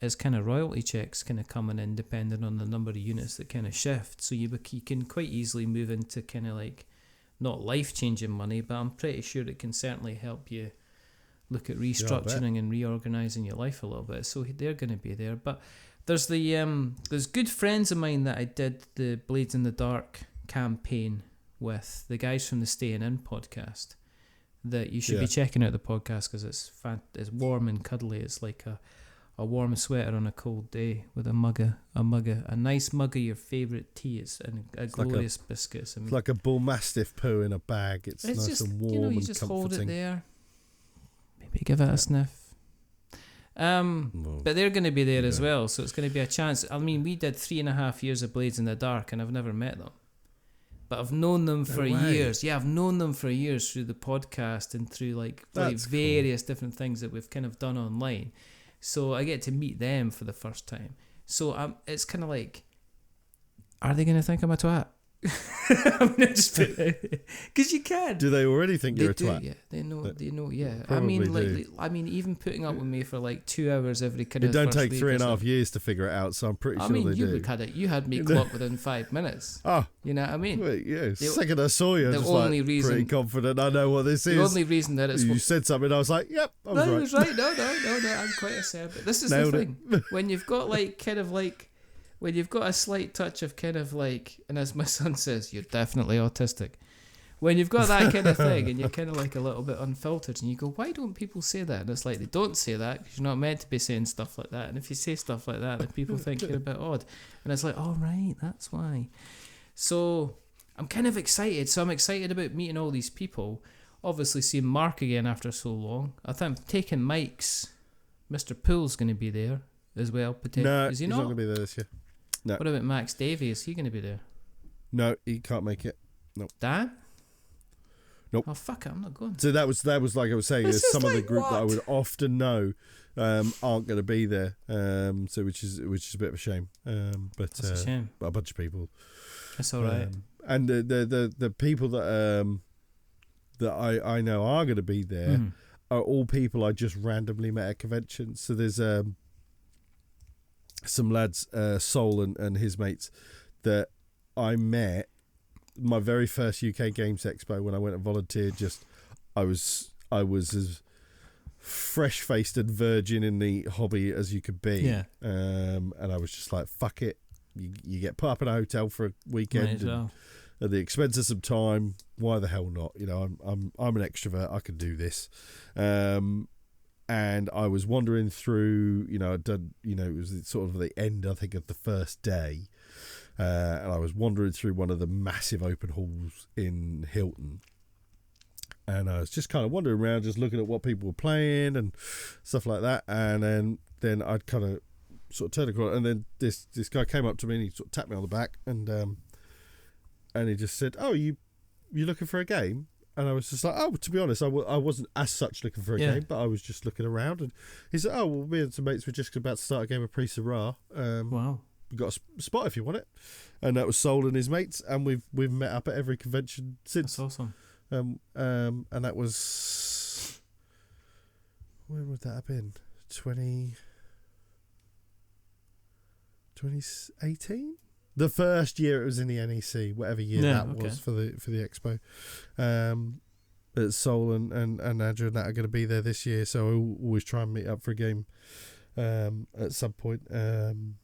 as kind of royalty checks kind of coming in depending on the number of units that kind of shift. So you can quite easily move into kind of like not life-changing money, but I'm pretty sure it can certainly help you look at restructuring and reorganising your life a little bit. So they're going to be there. But there's there's good friends of mine that I did the Blades in the Dark campaign with the guys from the Staying In podcast. That you should be checking out the podcast because it's warm and cuddly. It's like a warm sweater on a cold day with a nice mug of your favourite tea. It's a glorious biscuit. It's like a bull mastiff poo in a bag. It's nice just, and warm, you and just comforting. hold it there. Maybe give it a sniff. But they're going to be there as well, so it's going to be a chance. I mean, we did 3.5 years of Blades in the Dark, and I've never met them. But I've known them for years. Yeah, I've known them for years through the podcast and through like various different things that we've kind of done online. So I get to meet them for the first time. So it's kind of like, are they going to think I'm a twat? I'm not just because you can. Do they already think you're a twat? Yeah, they know. Yeah, Probably I mean, even putting up with me for like 2 hours every kind of. It don't take 3.5 years to figure it out, so I'm pretty sure they do. You had me clocked within 5 minutes. Oh, you know what I mean? Wait, yeah. The second I saw you, I was like pretty confident. I know what this is. The only reason that it's you said something, I was like, "Yep, I was right." No. I'm quite acerbic. This is the thing when you've got like kind of like. When you've got a slight touch of kind of like, and as my son says, you're definitely autistic. When you've got that kind of thing and you're kind of like a little bit unfiltered and you go, why don't people say that? And it's like, they don't say that because you're not meant to be saying stuff like that. And if you say stuff like that, then people think you're a bit odd. And it's like, oh, right, that's why. So I'm kind of excited. So I'm excited about meeting all these people. Obviously seeing Mark again after so long. I think I'm taking Mike's. Mr. Pool's going to be there as well. No, is he he's not going to be there this year. No. What about Max Davey? Is he going to be there? No, he can't make it. No. Dan? Nope. Oh fuck it, I'm not going. So that was like I was saying. There's some of the group that I would often know aren't going to be there. So which is a bit of a shame. But that's a shame. A bunch of people. That's all right. And the people that I know are going to be there are all people I just randomly met at conventions. So there's some lads, Sol and his mates, that I met my very first UK Games Expo when I went and volunteered. I was as fresh-faced and virgin in the hobby as you could be. Yeah. And I was just like, fuck it. You get put up in a hotel for a weekend at the expense of some time. Why the hell not? You know, I'm an extrovert. I can do this. And I was wandering through, I'd done, it was sort of the end, I think, of the first day. And I was wandering through one of the massive open halls in Hilton. And I was just kind of wandering around, just looking at what people were playing and stuff like that. And then I'd kind of sort of turned across, and then this guy came up to me and he sort of tapped me on the back and he just said, "Oh, you looking for a game?" And I was just like, "Oh, to be honest, I wasn't as such looking for a game, but I was just looking around." And he said, "Oh, well, me and some mates were just about to start a game of Pre-Airecon. Wow, we got a spot if you want it." And that was Sol and his mates, and we've met up at every convention since. That's awesome. And that was, when would that have been? 2018. The first year it was in the NEC, whatever year was for the expo. Sol and Andrew and that are going to be there this year, so I always try and meet up for a game at some point. And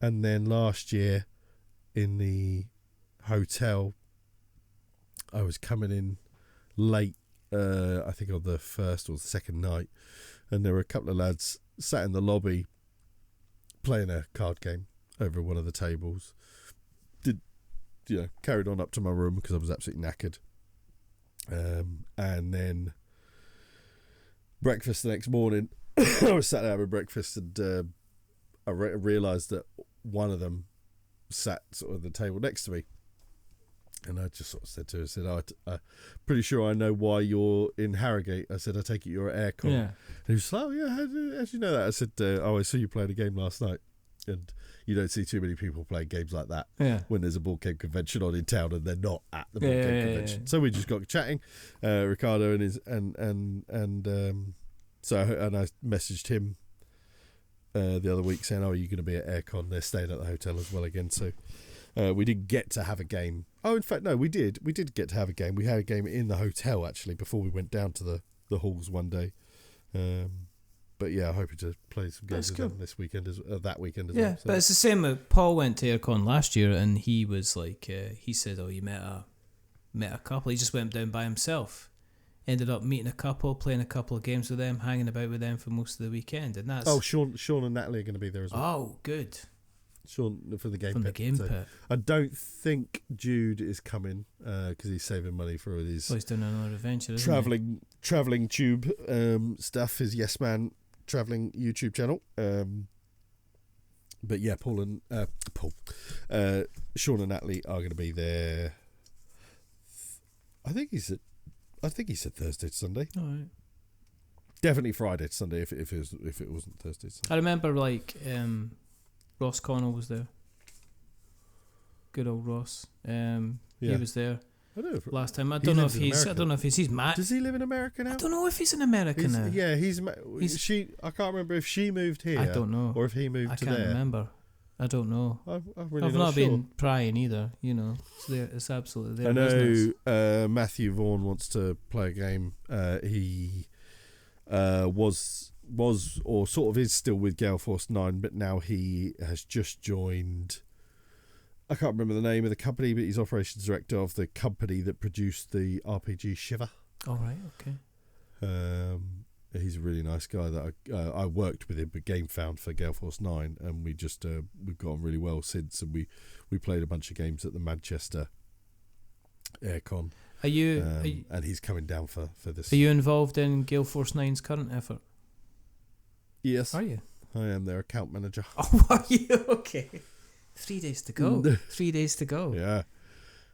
then last year in the hotel, I was coming in late, I think on the first or the second night, and there were a couple of lads sat in the lobby playing a card game over one of the tables. Carried on up to my room because I was absolutely knackered. And then breakfast the next morning, I was sat there having breakfast, and I realised that one of them sat sort of at the table next to me. And I just sort of said to her, I'm pretty sure I know why you're in Harrogate. I said, I take it you're at Airecon. Yeah. And he was like, oh, yeah, how do you know that? I said, I saw you playing a game last night. And you don't see too many people playing games like that when there's a board game convention on in town and they're not at the board game convention. So we just got chatting, Ricardo and his and I messaged him the other week saying, "Oh, are you going to be at Airecon?" They're staying at the hotel as well again. So we didn't get to have a game. Oh, in fact, no, we did. We did get to have a game. We had a game in the hotel actually before we went down to the halls one day. But yeah, I'm hoping to play some games with them this weekend, that weekend as well. So. But it's the same. Paul went to Airecon last year, and he was like, he said, "Oh, you met met a couple. He just went down by himself. Ended up meeting a couple, playing a couple of games with them, hanging about with them for most of the weekend, and that's. Oh, Sean and Natalie are going to be there as well. Oh, good. Sean for the game From pit. the game pit. I don't think Jude is coming because he's saving money for his. Well, he's doing another adventure, isn't traveling tube stuff. His Yes Man traveling YouTube channel. But yeah, Sean and Natalie are going to be there. I think he said Thursday to Sunday. All right. Definitely Friday to Sunday if it wasn't Thursday to Sunday. I remember Ross Connell was there. Good old Ross. He was there last time. I don't know if he's mad. Does he live in America now? I don't know if he's in America now. Yeah, I can't remember if she moved here. I don't know. Or if he moved to there. I can't remember. I don't know. I've not been prying either. It's absolutely their I know business. Matthew Vaughan wants to play a game. He was or sort of is still with Gale Force 9, but now he has just joined. I can't remember the name of the company, but he's operations director of the company that produced the RPG Shiver. All right, okay. He's a really nice guy that I worked with him at Game Found for Gale Force 9, and we've got on really well since, and we played a bunch of games at the Manchester Airecon. Are you and he's coming down for this. Are you involved in Gale Force 9's current effort? Yes. Are you? I am their account manager. Oh, are you? Okay. 3 days to go. 3 days to go. Yeah.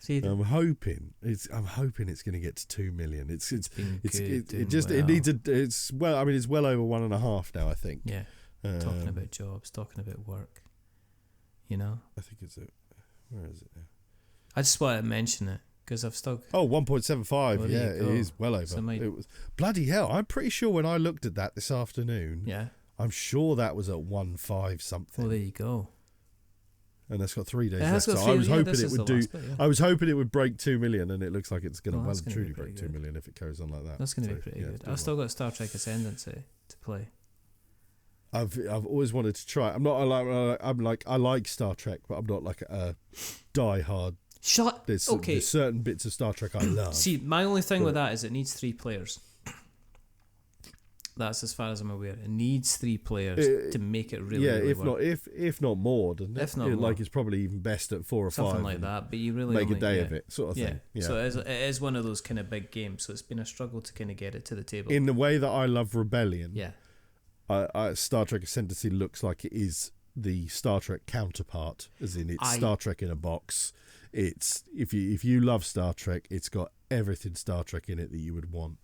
I'm hoping it's going to get to 2 million. It's well over 1.5 now, I think. Yeah. Talking about jobs, talking about work. I think where is it now? I just wanted to mention it because I've still. Oh, 1.75. Well, yeah, it is well over. So it was bloody hell. I'm pretty sure when I looked at that this afternoon. Yeah. I'm sure that was at 1.5 something. Well, there you go. And that's got 3 days It left. has got So 3 I was hoping this it is would the do. last bit, yeah. I was hoping it would break 2 million, and it looks like it's going to that's gonna truly be pretty break 2 good. million if it carries on like that. That's going to be pretty good. I've still got Star Trek Ascendency to play. I've always wanted to try. I like Star Trek, but I'm not like a die-hard. There's certain bits of Star Trek I love. See, my only thing with that is it needs 3 players. That's as far as I'm aware. It needs 3 players to make it really, really work. If not more, doesn't it? If not more. Like it's probably even best at 4 or 5. Something like that, but you really make a day of it, sort of yeah. thing. Yeah. So it is one of those kind of big games. So it's been a struggle to kind of get it to the table. In the way that I love Rebellion, yeah. Star Trek Ascendency looks like it is the Star Trek counterpart, as in it's Star Trek in a box. It's if you love Star Trek, it's got everything Star Trek in it that you would want.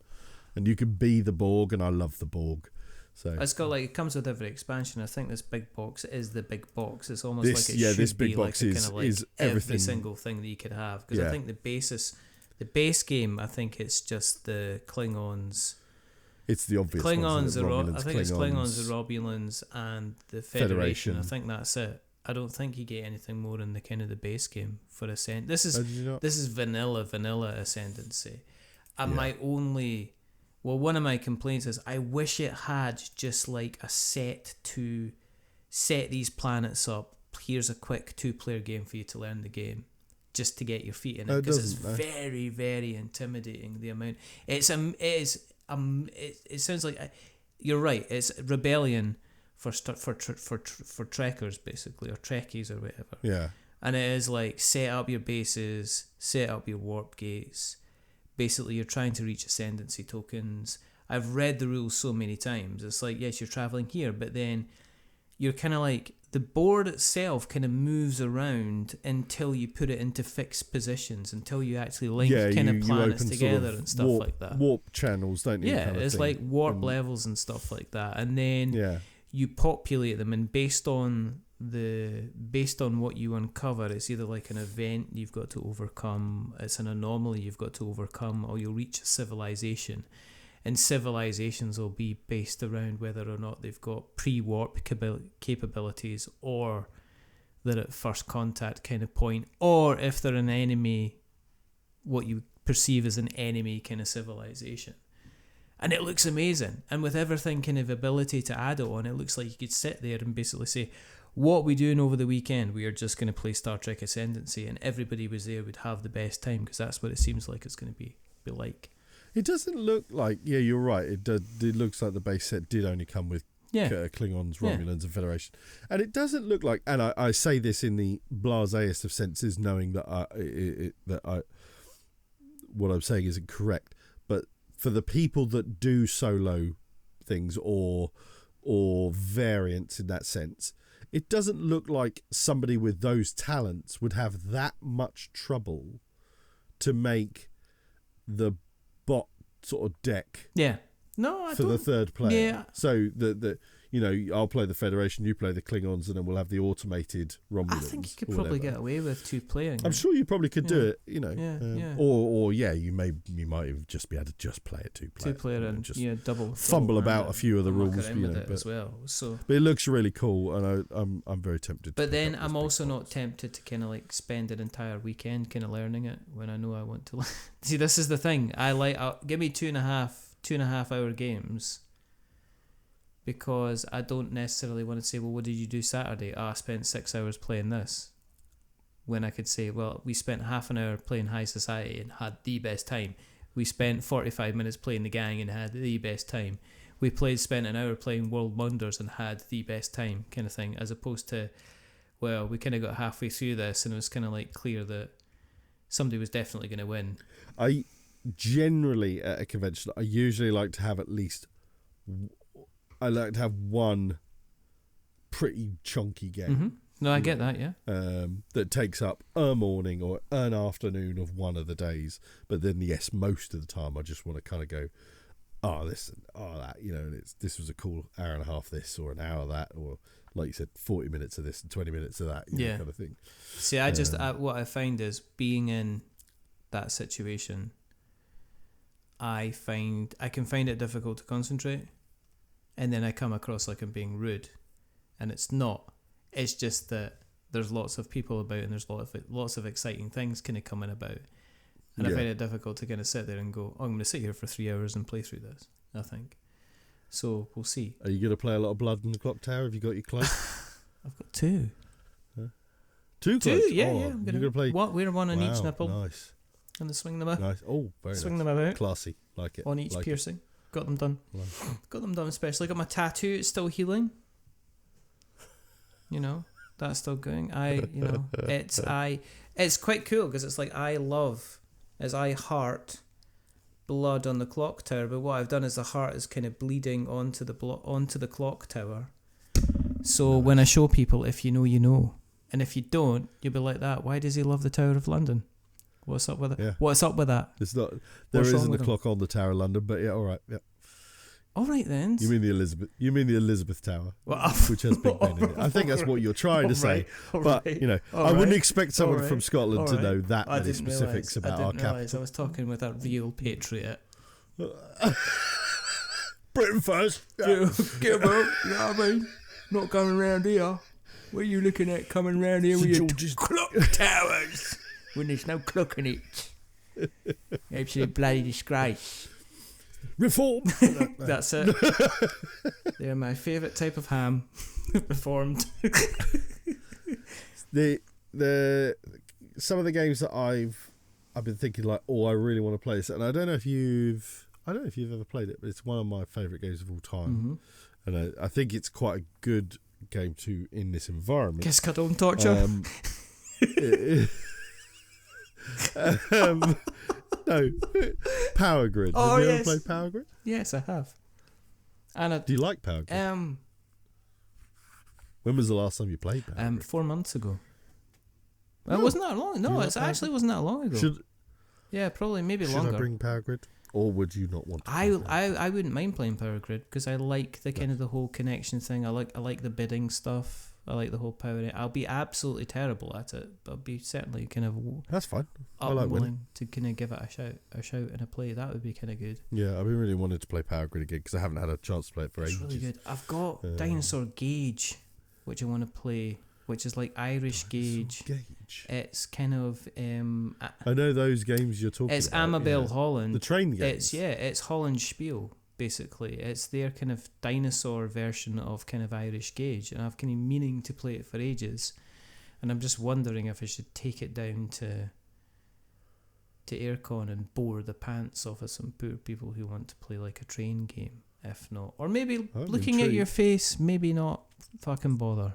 And you can be the Borg, and I love the Borg. So it's got it comes with every expansion. I think this big box is the big box. It's almost like it should this big be box like is everything. Every single thing that you could have. Because I think the base game, I think it's just the Klingons. It's the obvious Klingons, ones, I think it's Klingons, the Romulans, and the Federation. I think that's it. I don't think you get anything more in the kind of the base game for Ascend. This is vanilla Ascendancy. And one of my complaints is I wish it had just like a set to set these planets up. Here's a quick 2-player game for you to learn the game, just to get your feet in it, because it's very, very intimidating. The amount it sounds like you're right. It's Rebellion for trekkers basically, or Trekkies or whatever. Yeah, and it is like set up your bases, set up your warp gates. Basically, you're trying to reach Ascendancy tokens. I've read the rules so many times. It's like, yes, you're traveling here, but then you're kind of like, the board itself kind of moves around until you put it into fixed positions, until you actually link kind of planets together and stuff like that. Warp channels, don't you? Yeah, it's like warp levels and stuff like that. And then you populate them, and based on what you uncover, it's either like an event you've got to overcome, it's an anomaly you've got to overcome, or you'll reach a civilization. And civilizations will be based around whether or not they've got pre-warp capabilities, or they're at first contact kind of point, or if they're an enemy, what you perceive as an enemy kind of civilization. And it looks amazing. And with everything kind of ability to add it on, it looks like you could sit there and basically say, what we doing over the weekend? We are just going to play Star Trek Ascendency, and everybody was there would have the best time, because that's what it seems like it's going to be like. It doesn't look like... Yeah, you're right. It looks like the base set did only come with Klingons, Romulans, and Federation. And it doesn't look like... And I say this in the blasé-est of senses, knowing that what I'm saying isn't correct. But for the people that do solo things or variants in that sense, it doesn't look like somebody with those talents would have that much trouble to make the bot sort of deck for the third player. Yeah. So the I'll play the Federation, you play the Klingons, and then we'll have the automated Romulans. I think you could probably get away with 2 playing. I'm sure you probably could do it, Or you might even just be able to just play it 2 player and just double fumble about a few of the rules, as well. So, but it looks really cool, and I'm very tempted. But then I'm also not tempted to kind of like spend an entire weekend kind of learning it when I know I want to. See, this is the thing. Give me 2.5 hour games. Because I don't necessarily want to say, well, what did you do Saturday? I spent 6 hours playing this. When I could say, well, we spent half an hour playing High Society and had the best time. We spent 45 minutes playing The Gang and had the best time. We spent an hour playing World Wonders and had the best time, kind of thing. As opposed to, well, we kind of got halfway through this and it was kind of like clear that somebody was definitely going to win. I generally, at a convention, I usually like to have at least... I like to have one pretty chunky game. Mm-hmm. No, I get that, yeah. That takes up a morning or an afternoon of one of the days. But then, yes, most of the time I just want to kind of go, this, that, and this was a cool hour and a half this, or an hour that, or like you said, 40 minutes of this and 20 minutes of that, kind of thing. See, what I find is being in that situation, I can find it difficult to concentrate. And then I come across like I'm being rude, and it's not. It's just that there's lots of people about, and there's lots of exciting things kind of coming about, and I find it difficult to kind of sit there and go, I'm going to sit here for 3 hours and play through this. I think so. We'll see. Are you going to play a lot of Blood in the Clock Tower? Have you got your cloak? I've got 2. Huh? 2 cloaks? Yeah. I'm going to play. Wear one on each nipple. Nice. And then swing them out. Nice. Oh, very swing nice. them about. Classy. Like it. On each piercing. Got them done. Got them done especially. Got my tattoo. It's still healing. That's still going. It's quite cool because it's like I heart blood on the clock tower, but what I've done is the heart is kind of bleeding onto the clock tower. So when I show people, if you know, you know. And if you don't, you'll be like that. Why does he love the Tower of London? What's up with it? Yeah. What's up with that? It's not. There isn't a clock on the Tower of London, but yeah, all right. Yeah. All right then. You mean the Elizabeth Tower, which has Big Ben in it. I think that's what you're trying to say. But I wouldn't expect someone from Scotland to know that many specifics about our capital. I was talking with a real patriot. Britain first. Get about. You know what I mean? Not coming round here. What are you looking at coming round here with your clock towers? When there's no clock in it. Absolute bloody disgrace. Reform. That's it. They're my favourite type of ham. Reformed. Some of the games that I've been thinking like, I really want to play this, and I don't know if you've ever played it, but it's one of my favourite games of all time, and I think it's quite a good game too in this environment. Cascadon Torture. No, Power Grid. Have you ever played Power Grid? Yes, I have. And do you like Power Grid? When was the last time you played Power Grid? 4 months ago. Well, it wasn't that long. No, it actually wasn't that long ago. Probably maybe longer. Should I bring Power Grid? Or would you not want to? I wouldn't mind playing Power Grid because I like the kind of the whole connection thing. I like the bidding stuff. I like the whole power. I'll be absolutely terrible at it, but I'll be certainly kind of. That's fine. I like willing to kind of give it a shout and a play. That would be kind of good. Yeah, I've been really wanting to play Power Grid again because I haven't had a chance to play it for ages. It's really good. I've got Dinosaur Gauge, which I want to play, which is like Irish Gauge. It's kind of. I know those games you're talking about. It's Amabel Holland. The train games. It's Holland Spiel. basically. It's their kind of dinosaur version of kind of Irish Gauge, and I've kind of meaning to play it for ages, and I'm just wondering if I should take it down to Airecon and bore the pants off of some poor people who want to play like a train game. If not, or maybe looking at your face, maybe not fucking bother.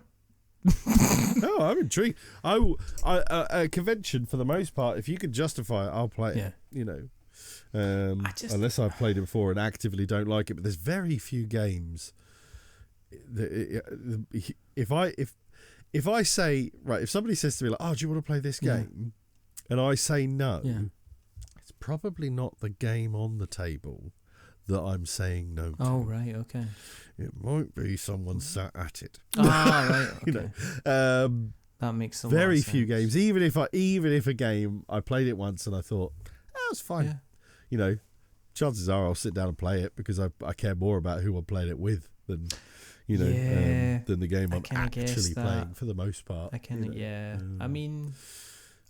No, I'm intrigued. A convention for the most part, if you can justify it, I'll play it. Yeah. You know, unless I've played it before and actively don't like it. But there's very few games. If I say right, if somebody says to me like, "Oh, do you want to play this game?" and I say no, it's probably not the game on the table that I'm saying no to. Oh, right, okay. It might be someone sat at it. Ah, right, okay. You know, that makes a very lot of few sense. games. Even if a game I played it once and I thought, oh, it's fine. Yeah. You know, chances are I'll sit down and play it because I care more about who I'm playing it with than than the game I'm actually playing for the most part. I mean,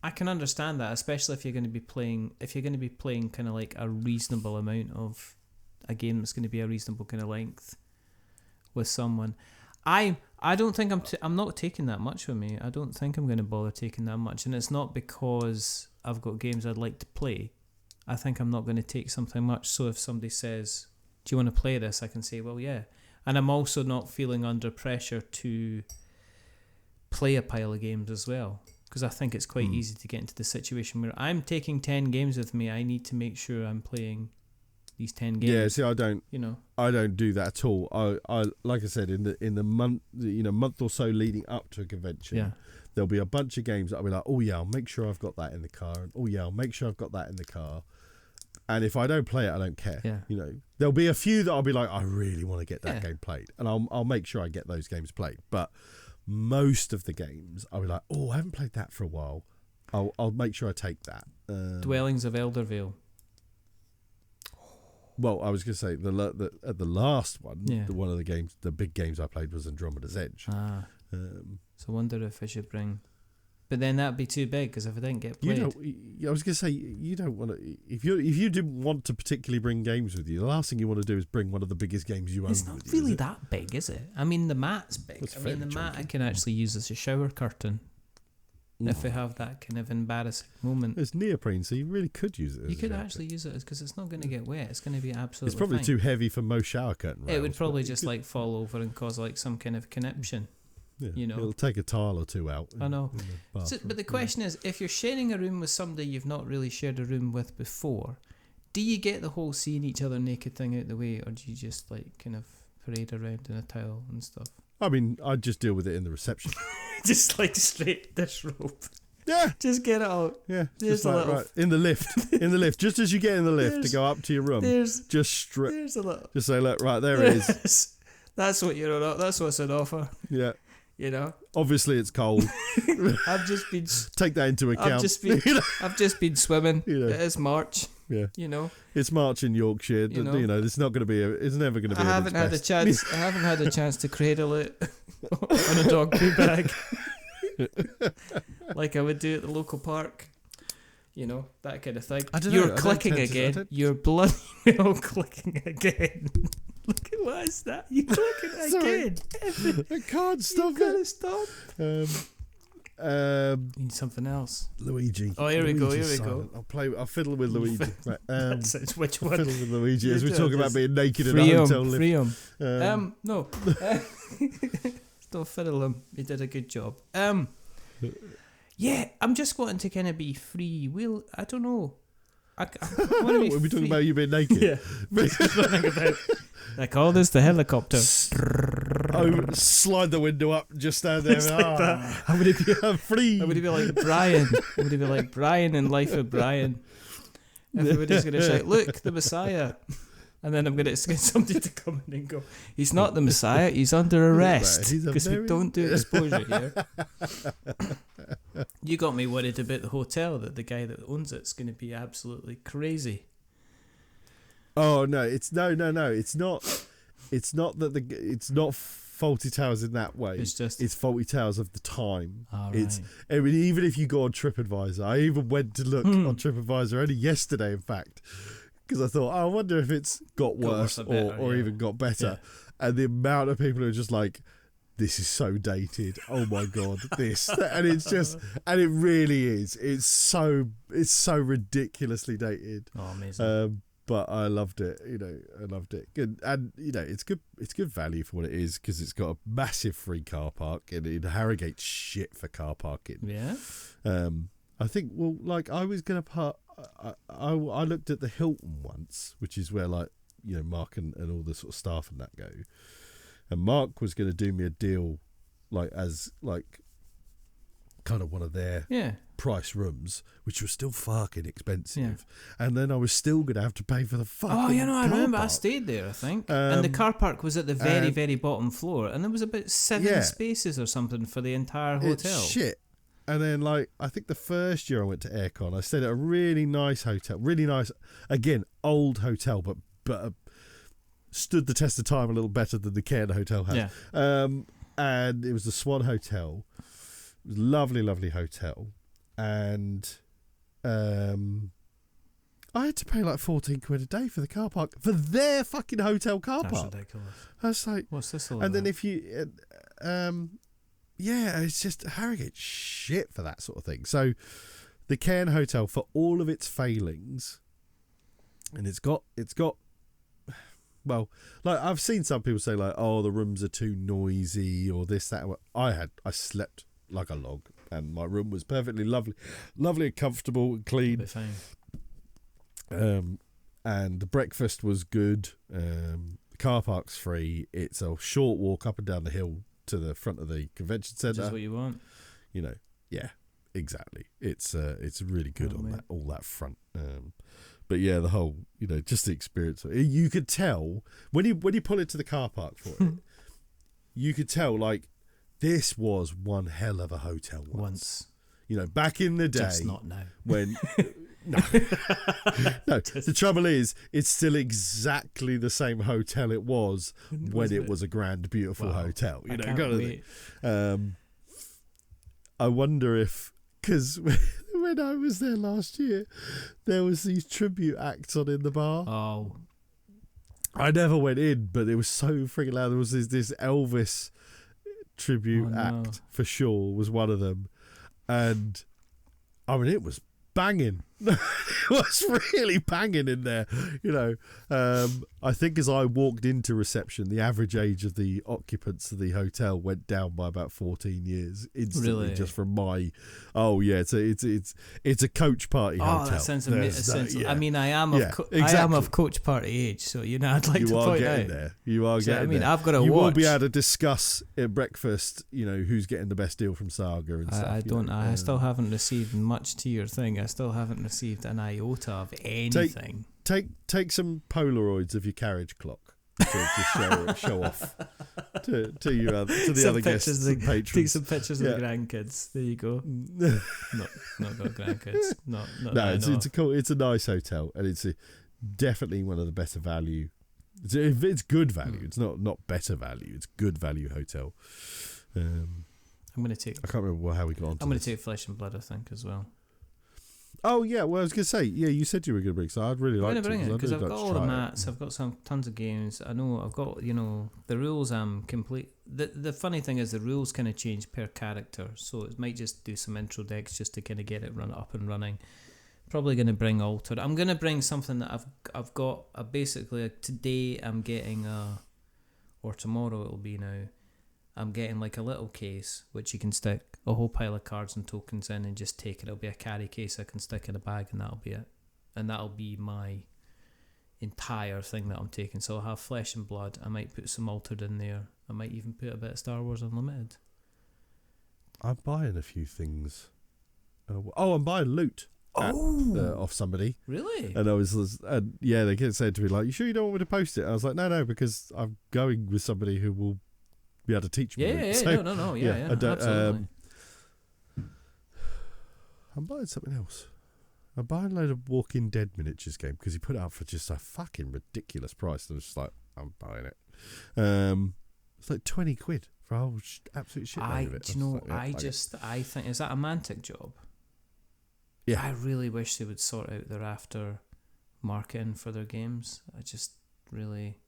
I can understand that, especially if you're going to be playing kind of like a reasonable amount of a game that's going to be a reasonable kind of length with someone. I don't think I'm not taking that much with me. I don't think I'm going to bother taking that much, and it's not because I've got games I'd like to play. I think I'm not going to take something much. So if somebody says, "Do you want to play this?" I can say, "Well, yeah." And I'm also not feeling under pressure to play a pile of games as well, because I think it's quite easy to get into the situation where I'm taking 10 games with me. I need to make sure I'm playing these 10 games. Yeah, see, I don't do that at all. I like I said, in the month or so leading up to a convention, there'll be a bunch of games that I'll be like, oh yeah, I'll make sure I've got that in the car, and oh yeah, I'll make sure I've got that in the car. And if I don't play it, I don't care. Yeah. You know, there'll be a few that I'll be like, I really want to get that game played, and I'll make sure I get those games played. But most of the games, I'll be like, oh, I haven't played that for a while. I'll make sure I take that. Dwellings of Eldervale. Well, I was going to say the last one, one of the big games I played was Andromeda's Edge. So I wonder if I should bring. But then that'd be too big, because if I didn't get played, I was going to say, you don't want to. If you didn't want to particularly bring games with you, the last thing you want to do is bring one of the biggest games you own. It's not with really you, that big, is it? I mean, the mat's big. I mean, the mat I can actually use as a shower curtain. If we have that kind of embarrassing moment. It's neoprene, so you really could use it. You could actually use it because it's not going to get wet. It's going to be absolutely It's probably fine. too heavy for most shower curtain rails. It would probably just like fall over and cause like some kind of conniption. Yeah, you know, it'll take a tile or two out. I know. But the question is, if you're sharing a room with somebody you've not really shared a room with before, do you get the whole seeing each other naked thing out the way, or do you just like kind of parade around in a towel and stuff? I mean, I'd just deal with it in the reception. Just like straight disrobe. Yeah. Just get it out. Yeah. There's just like, right, in the lift. Just as you get in the lift to go up to your room, just strip. There's a little. Just say, look, right, there it is. That's what you're on. That's what's on offer. Yeah. You know. Obviously, it's cold. I've just been. Take that into account. I've just been swimming. You know. It is March. Yeah. You know. It's March in Yorkshire. You know, it's not going to be. It's never going to be. I haven't had a chance. I haven't had a chance to cradle it on a dog poo bag. Like I would do at the local park, you know, that kind of thing. You're clicking again. You're bloody well clicking again. Look at what is that? You're clicking again. I can't stop it. Gotta stop. Need something else. Luigi. Oh, here we go. I'll fiddle with Luigi. Right, which one? Fiddle with Luigi as we talk about being naked in a hotel lift. Free him. No. Don't fiddle him. He did a good job. Yeah, I'm just wanting to kind of be free. I don't know. I want to be. We're talking about you being naked. Yeah. I call this the helicopter. Slide the window up. Just stand there. Like that. I'm free. I'm gonna be like Brian. I'm gonna be like Brian in Life of Brian. Everybody's gonna shout, "Look, the Messiah!" And then I'm going to get somebody to come in and go, he's not the Messiah, he's under arrest. Because we don't do exposure here. You got me worried about the hotel, that the guy that owns it's going to be absolutely crazy. Oh, no. It's not. It's not that it's not Faulty Towers in that way. It's Faulty Towers of the time. Oh, right. I mean, even if you go on TripAdvisor, I even went to look on TripAdvisor only yesterday, in fact. because I thought, I wonder if it's got worse or even got better. Yeah. And the amount of people who are just like, this is so dated. Oh my God, this. And it's just, and it really is. It's so ridiculously dated. Oh, amazing. But I loved it. I loved it. Good, and it's good. It's good value for what it is because it's got a massive free car park in Harrogate. Shit for car parking. Yeah. I think. Well, like I was gonna park. I looked at the Hilton once, which is where Mark and all the sort of staff and that go. And Mark was going to do me a deal, as kind of one of their price rooms, which was still fucking expensive. Yeah. And then I was still going to have to pay for the fucking I remember park. I stayed there, I think. And the car park was at the very, very bottom floor. And there was about 7 spaces or something for the entire hotel. It's shit. And then, I think the first year I went to Airecon, I stayed at a really nice hotel. Really nice, again, old hotel, but stood the test of time a little better than the Cairn Hotel has. Yeah. And it was the Swan Hotel. It was a lovely, lovely hotel. And I had to pay like 14 quid a day for the car park, for their fucking hotel car park. That's ridiculous. I was like, what's this all and about? then if you... it's just Harrogate shit for that sort of thing. So the Cairn Hotel, for all of its failings, and it's got well, I've seen some people say the rooms are too noisy or this, that. I slept like a log, and my room was perfectly lovely and comfortable and clean. And the breakfast was good. The car park's free. It's a short walk up and down the hill to the front of the convention centre. Which is what you want. Yeah, exactly. It's really good on that, all that front. But yeah, the whole, just the experience. You could tell when you pull into the car park for it, you could tell this was one hell of a hotel once. Back in the day. Just not now. When no, the trouble is, it's still exactly the same hotel it was when it was a grand, beautiful hotel. I can't wait. I wonder if, because when I was there last year, there was these tribute acts on in the bar. Oh. I never went in, but it was so freaking loud. There was this Elvis tribute act for sure, was one of them. And, I mean, it was banging. It was really banging in there, I think as I walked into reception, the average age of the occupants of the hotel went down by about 14 years instantly. Really? Just from my it's a coach party hotel. That sounds amazing. I mean, I am of coach party age, so I'd like to point out there. You are getting there. I've got to watch. You will be able to discuss at breakfast, who's getting the best deal from Saga and stuff. I still haven't received much to your thing. I still haven't received an iota of anything. Take some Polaroids of your carriage clock to show off to the other guests and patrons. Take some pictures of the grandkids. There you go. not got grandkids. No, it's a nice hotel, and it's definitely one of the better value. It's good value. It's not better value. It's good value hotel. I'm going to take. I can't remember how we got on. I'm going to take Flesh and Blood, I think, as well. Oh yeah, well I was going to say, you said you were going to bring it, so I'd really like to. Bring it because I've got all the mats, I've got tons of games. I know I've got the rules. Complete. The funny thing is the rules kind of change per character, so it might just do some intro decks just to kind of get it up and running. Probably going to bring Altered. I'm going to bring something that I've got. Basically today I'm getting or tomorrow it'll be now. I'm getting a little case which you can stick a whole pile of cards and tokens in and just take it. It'll be a carry case I can stick in a bag, and that'll be it. And that'll be my entire thing that I'm taking. So I'll have Flesh and Blood. I might put some Altered in there. I might even put a bit of Star Wars Unlimited. I'm buying a few things. I'm buying loot. Off somebody. Really? And they kept saying to me you sure you don't want me to post it? I was like, no, because I'm going with somebody who will be able to teach me. Yeah, I don't, absolutely. I'm buying something else. I'm buying a load of Walking Dead miniatures game because he put it out for just a fucking ridiculous price. And I was just I'm buying it. It's 20 quid for a whole absolute shit load of it. I think, is that a Mantic job? Yeah. I really wish they would sort out their after marketing for their games. I just really...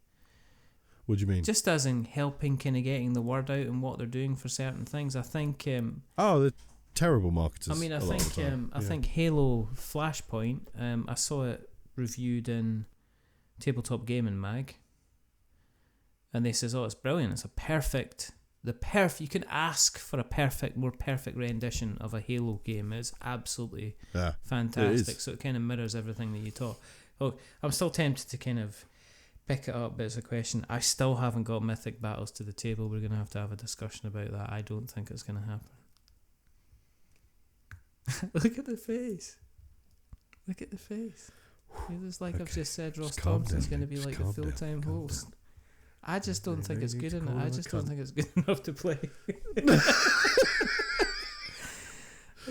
What do you mean? Just as in helping kind of getting the word out and what they're doing for certain things. I think... they're terrible marketers. I mean, I think Halo Flashpoint, I saw it reviewed in Tabletop Gaming Mag, and they says, it's brilliant. It's a perfect... you can ask for a more perfect rendition of a Halo game. It's absolutely fantastic. So it kind of mirrors everything that you taught. Oh, I'm still tempted to kind of pick it up, but it's a question. I still haven't got Mythic Battles to the table. We're going to have a discussion about that. I don't think it's going to happen. Look at the face. Look at the face. It was like I've just said Ross Thompson's going to be like the full-time host. I just don't think it's good enough. I just don't think it's good enough to play.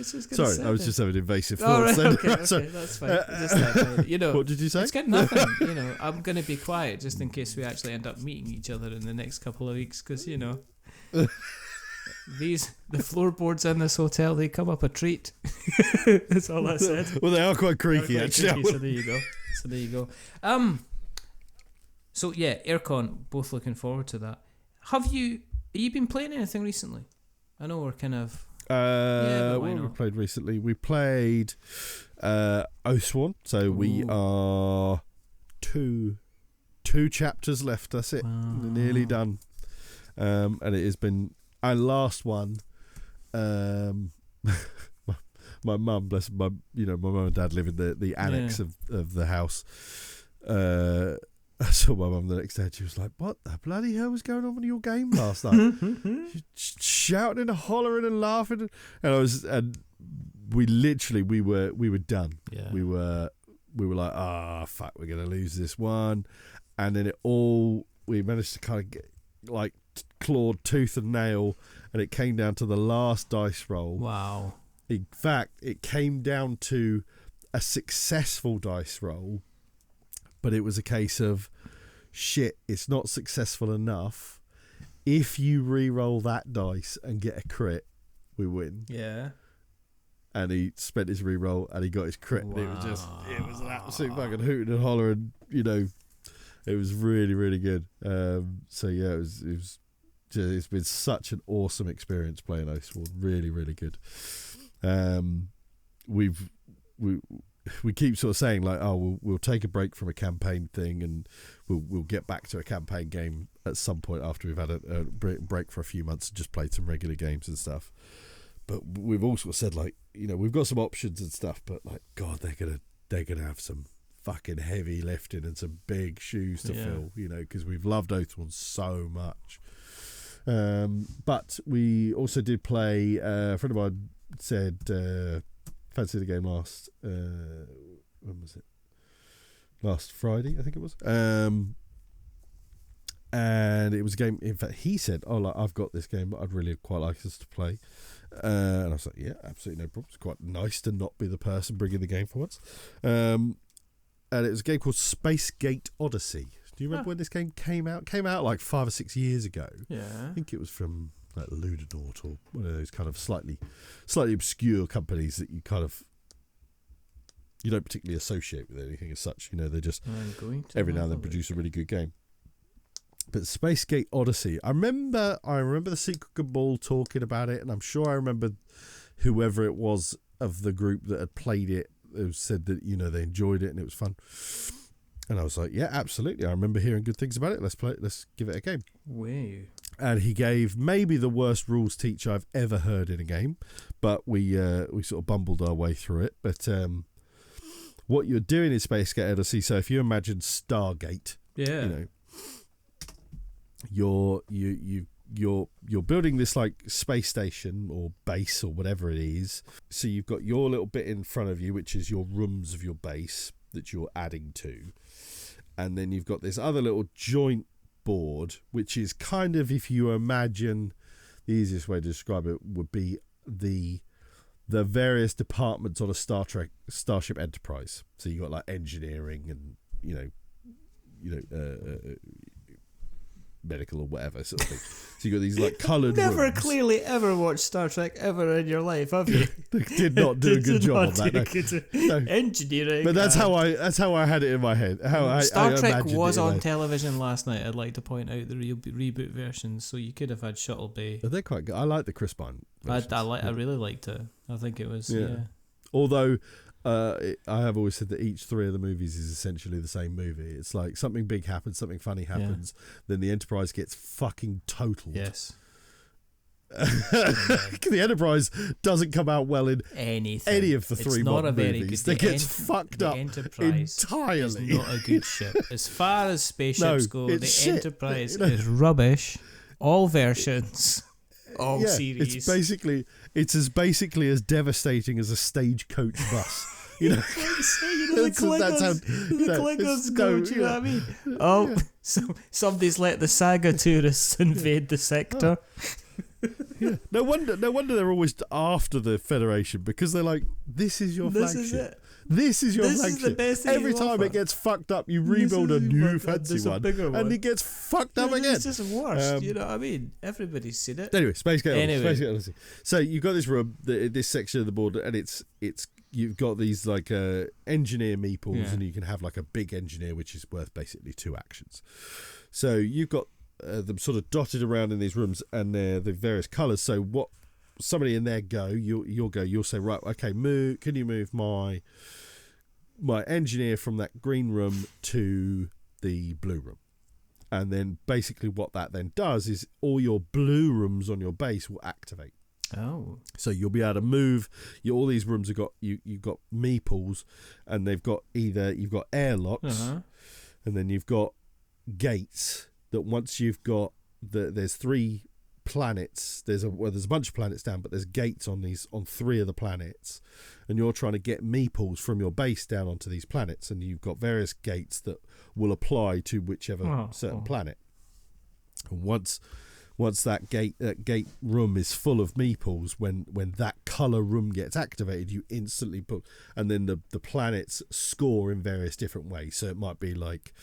Sorry, I was just having invasive thoughts. Right, okay, that's fine. Just that, you know, what did you say? It's got nothing. You know, I'm going to be quiet just in case we actually end up meeting each other in the next couple of weeks, because you know, the floorboards in this hotel, they come up a treat. That's all I said. Well, they are quite creaky, actually. So there you go. So yeah, Airecon, both looking forward to that. Have you been playing anything recently? I know we're kind of... what we played recently? We played Oathsworn, so we are two chapters left. That's it. Wow. Nearly done. And it has been our last one. My mum, bless my mum and dad live in the annex of the house. I saw my mum the next day and she was like, what the bloody hell was going on with your game last night? Shouting and hollering and laughing, and we were done. Yeah. We were like, fuck, we're gonna lose this one. And then we managed to kind of get like clawed tooth and nail, and it came down to the last dice roll. Wow. In fact, it came down to a successful dice roll, but it was a case of, shit, it's not successful enough. If you re-roll that dice and get a crit, we win. Yeah. And he spent his re-roll and he got his crit. Wow. And it was an absolute fucking hooting and hollering, it was really, really good. So yeah, it's been such an awesome experience playing Oathsworn. Really, really good. We keep sort of saying like, we'll take a break from a campaign thing and we'll get back to a campaign game at some point after we've had a break for a few months and just played some regular games and stuff. But we've also said like, we've got some options and stuff, but like, God, they're gonna have some fucking heavy lifting and some big shoes to fill, because we've loved Oathsworn so much. But we also did play. A friend of mine said. Fancy the game last when was it? Last Friday, I think it was. And it was a game. In fact, he said, I've got this game, but I'd really quite like us to play." And I was like, "Yeah, absolutely no problem. It's quite nice to not be the person bringing the game for once." And it was a game called Space Gate Odyssey. Do you remember when this game came out? It came out like 5 or 6 years ago. Yeah, I think it was from like Ludonaut or one of those kind of slightly obscure companies that you don't particularly associate with anything as such. They just every now and then produce a really good game. But Space Gate Odyssey, I remember the Secret Cabal talking about it, and I'm sure I remember whoever it was of the group that had played it who said that they enjoyed it and it was fun. And I was like, yeah, absolutely. I remember hearing good things about it. Let's play it. Let's give it a game. Wow. And he gave maybe the worst rules teach I've ever heard in a game, but we sort of bumbled our way through it. But what you're doing in Space Gate Odyssey, so if you imagine Stargate, you're building this like space station or base or whatever it is. So you've got your little bit in front of you, which is your rooms of your base that you're adding to, and then you've got this other little joint board, which is kind of, if you imagine, the easiest way to describe it would be the various departments on a Starship Enterprise. So you got like engineering and medical or whatever sort of thing. So you got these like coloured Never rooms. clearly ever watched Star Trek ever in your life, have you? They did not do a good job on that. No. Engineering. But that's how I had it in my head. Star Trek imagined was it in my on head. television last night. I'd like to point out the reboot versions, so you could have had Shuttle Bay. But they're quite good. I like the Chris Pine versions. I really liked it. I think it was Although I have always said that each three of the movies is essentially the same movie. It's like something big happens, something funny happens, then the Enterprise gets fucking totaled. Yes. The Enterprise doesn't come out well in any of the three modern movies. They get fucked up Enterprise entirely. Is not a good ship. As far as spaceships go, the shit. Enterprise is rubbish. All versions, all series. It's as basically as devastating as a stagecoach bus. You know, the Klingons go. Do you know what I mean? Oh, so somebody's let the Saga tourists invade the sector. Yeah. No wonder they're always after the Federation, because they're like, this is your flagship. Is it. This is your This flagship. is the best thing Every you time offer. it gets fucked up, you rebuild a new fancy one, and it gets fucked up again. It's just worse. You know what I mean? Everybody's seen it. Anyway, Space Odyssey. So you've got this room, this section of the board, and it's you've got these like engineer meeples, and you can have like a big engineer, which is worth basically 2 actions. So you've got them sort of dotted around in these rooms, and they're the various colours. So what somebody in there you'll say, right, okay, can you move my engineer from that green room to the blue room? And then basically what that then does is all your blue rooms on your base will activate. Oh, so you'll be able to move. All these rooms have got you've got meeples, and you've got airlocks, and then you've got gates. That once you've got there's 3 planets. There's a bunch of planets down, but there's gates on 3 of the planets, and you're trying to get meeples from your base down onto these planets, and you've got various gates that will apply to whichever certain planet. And once that gate room is full of meeples, when that color room gets activated, you instantly put, and then the planets score in various different ways. So it might be like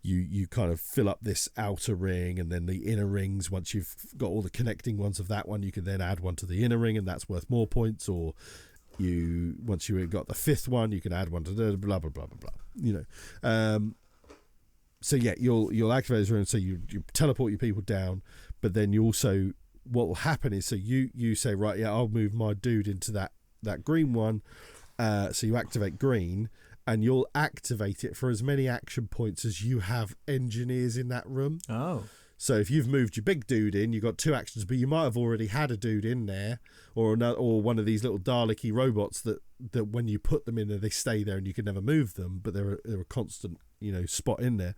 you kind of fill up this outer ring, and then the inner rings, once you've got all the connecting ones of that one, you can then add one to the inner ring, and that's worth more points. Or once you've got the 5th one, you can add one to the blah blah blah blah blah. You know, so yeah, you'll activate this room, so you teleport your people down, but then you also, what will happen is, so you say, right, yeah, I'll move my dude into that green one, so you activate green, and you'll activate it for as many action points as you have engineers in that room. Oh. So if you've moved your big dude in, you've got 2 actions, but you might have already had a dude in there, or one of these little Dalek-y robots that when you put them in there, they stay there and you can never move them, but they're a constant, spot in there.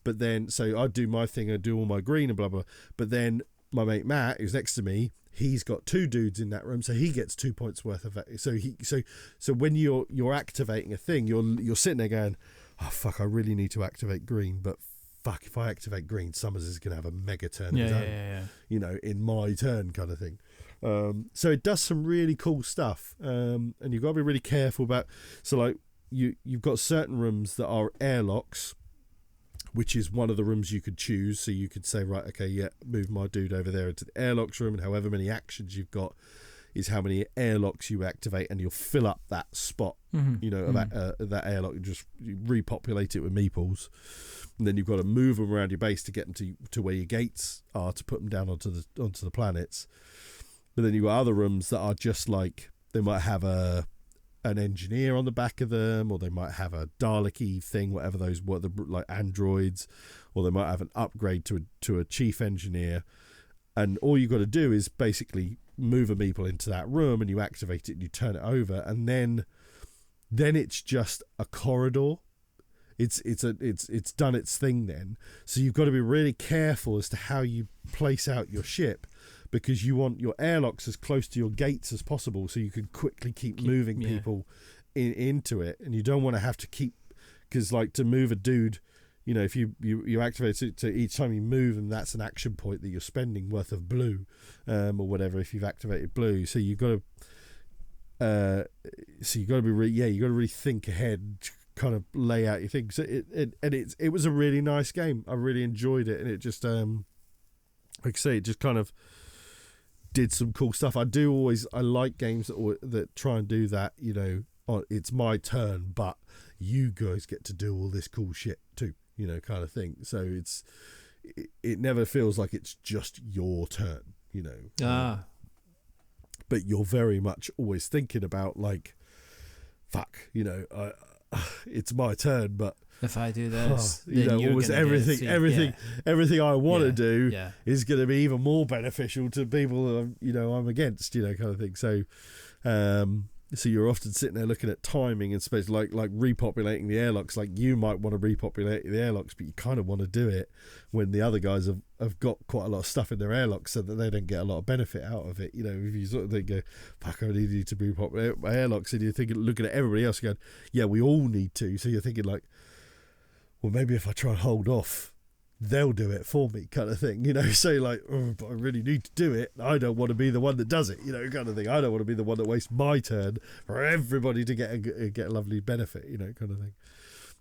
But then, so I do my thing, I do all my green and blah, blah. But then my mate Matt, who's next to me, he's got 2 dudes in that room, so he gets 2 points worth of it. So when you're activating a thing, you're sitting there going, oh fuck, I really need to activate green, but fuck, if I activate green, Summers is going to have a mega turn of his own, in my turn kind of thing. So it does some really cool stuff, and you've got to be really careful about. So like you've got certain rooms that are airlocks, which is one of the rooms you could choose. So you could say, right, okay, yeah, move my dude over there into the airlocks room, and however many actions you've got is how many airlocks you activate, and you'll fill up that spot, that airlock, and just repopulate it with meeples. And then you've got to move them around your base to get them to where your gates are, to put them down onto the planets. But then you've got other rooms that are just like, they might have an engineer on the back of them, or they might have a Dalek-y thing, whatever those were, like androids, or they might have an upgrade to a chief engineer. And all you've got to do is basically move a meeple into that room, and you activate it and you turn it over, and then it's just a corridor. It's done its thing then. So you've got to be really careful as to how you place out your ship, because you want your airlocks as close to your gates as possible, so you can quickly keep moving people into it. And you don't want to have to keep, because like to move a dude, if you activate it to each time you move them, that's an action point that you're spending worth of blue, or whatever, if you've activated blue. So you've got to be you got to really think ahead kind of lay out your things. So it was a really nice game. I really enjoyed it, and it just like I say, it just kind of did some cool stuff. I like games that try and do that. You know, it's my turn, but you guys get to do all this cool shit too. You know, kind of thing. So it never feels like it's just your turn. You know. But you're very much always thinking about like, fuck, you know, it's my turn, but if I do this, you know, almost everything I want to do is going to be even more beneficial to people, you know, I'm against, you know, kind of thing. So, so you're often sitting there looking at timing and space, like repopulating the airlocks. Like you might want to repopulate the airlocks, but you kind of want to do it when the other guys have got quite a lot of stuff in their airlocks, so that they don't get a lot of benefit out of it. You know, if you sort of think, fuck, I need you to repopulate my airlocks, and you're thinking, looking at everybody else going, yeah, we all need to. So you're thinking like, well, maybe if I try and hold off, they'll do it for me, kind of thing, you know. So like, oh, but I really need to do it. I don't want to be the one that does it, you know, kind of thing. I don't want to be the one that wastes my turn for everybody to get a lovely benefit, you know, kind of thing.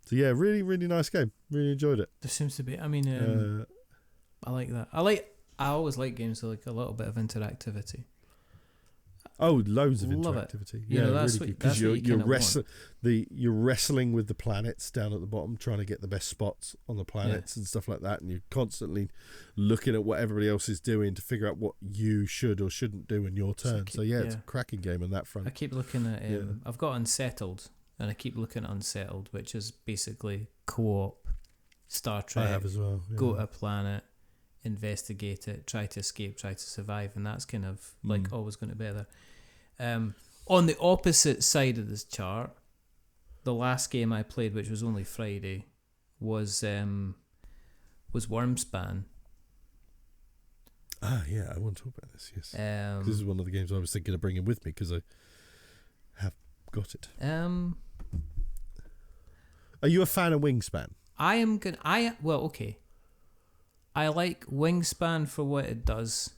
So yeah, really, really nice game. Really enjoyed it. There seems to be. I mean, I like that. I always like games with like a little bit of interactivity. Oh, loads of Love interactivity. It. Yeah, you know, that's really, because you're wrestling with the planets down at the bottom, trying to get the best spots on the planets and stuff like that, and you're constantly looking at what everybody else is doing to figure out what you should or shouldn't do in your turn. It's a cracking game on that front. I keep looking at I've got Unsettled, and I keep looking at Unsettled, which is basically co-op Star Trek. I have as well. Yeah. Go to a planet, investigate it, try to escape, try to survive, and that's kind of like always going to be there. On the opposite side of this chart, the last game I played, which was only Friday, was Wyrmspan. Ah, yeah, I want to talk about this. Yes, this is one of the games I was thinking of bringing with me because I have got it. Are you a fan of Wingspan? Okay. I like Wingspan for what it does.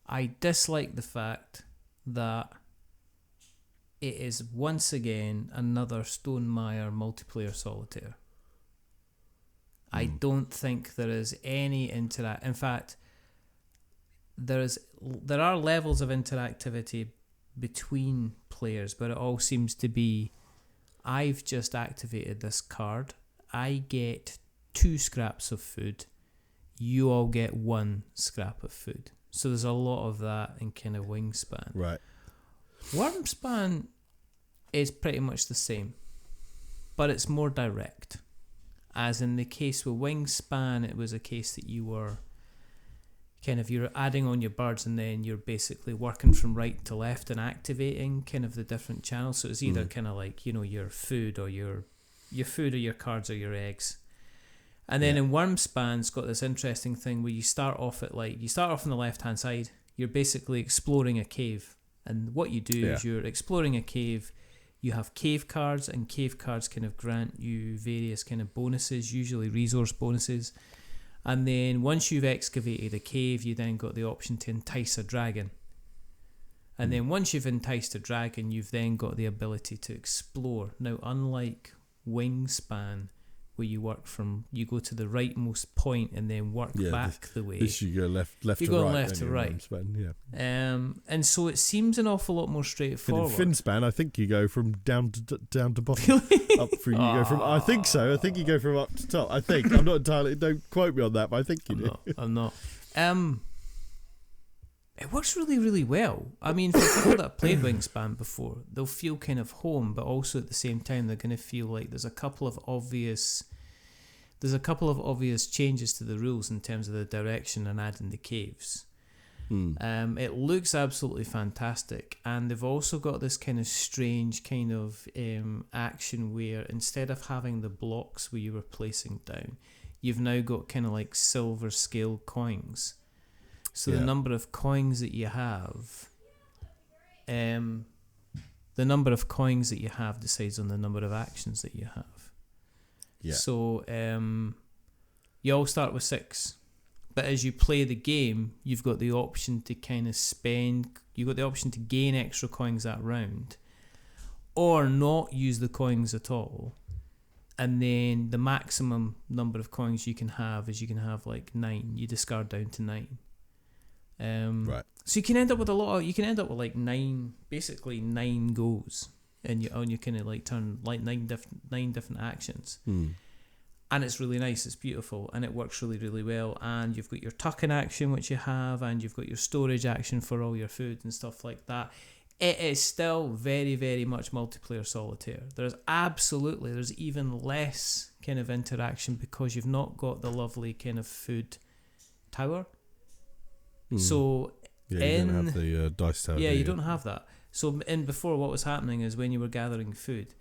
I dislike the fact that it is once again another Stonemaier multiplayer solitaire. I don't think there is any interact. In fact, there are levels of interactivity between players, but it all seems to be, I've just activated this card, I get 2 scraps of food, you all get 1 scrap of food. So there's a lot of that in kind of Wingspan. Right. Wyrmspan is pretty much the same, but it's more direct. As in the case with Wingspan, it was a case that you were you're adding on your birds, and then you're basically working from right to left and activating kind of the different channels. So it's either kind of like, you know, your food or your food or your cards or your eggs. And then in Wyrmspan, it's got this interesting thing where you start off on the left hand side. You're basically exploring a cave, and what you do is you're exploring a cave. You have cave cards, and cave cards kind of grant you various kind of bonuses, usually resource bonuses. And then once you've excavated a cave, you then got the option to entice a dragon. And then once you've enticed a dragon, you've then got the ability to explore. Now, unlike Wingspan, where you go to the rightmost point and then work back the way. This you go left to right. You go left to right. Wingspan, and so it seems an awful lot more straightforward. But in Finspan, I think you go from down to bottom. Up through, you go from. I think so. I think you go from up to top. I think. I'm not entirely. Don't quote me on that, but I think you do. I'm not. It works really, really well. I mean, for people that have played Wingspan before, they'll feel kind of home, but also at the same time, they're going to feel like there's a couple of obvious changes to the rules in terms of the direction and adding the caves. It looks absolutely fantastic, and they've also got this kind of strange kind of action where instead of having the blocks where you were placing down, you've now got kind of like silver scale coins. So the number of coins that you have, decides on the number of actions that you have. Yeah. So you all start with 6, but as you play the game, you've got the option to kind of spend. You've got the option to gain extra coins that round, or not use the coins at all. And then the maximum number of coins you can have is you can have like 9. You discard down to 9. Right. So you can end up with you can end up with like 9 goes, and you kind of like turn like 9 different actions. And it's really nice, it's beautiful, and it works really, really well. And you've got your tucking action, which you have, and you've got your storage action for all your food and stuff like that. It is still very, very much multiplayer solitaire. There's even less kind of interaction because you've not got the lovely kind of food tower. So you don't have the dice tower. Yeah, you don't have that. So before, what was happening is when you were gathering food,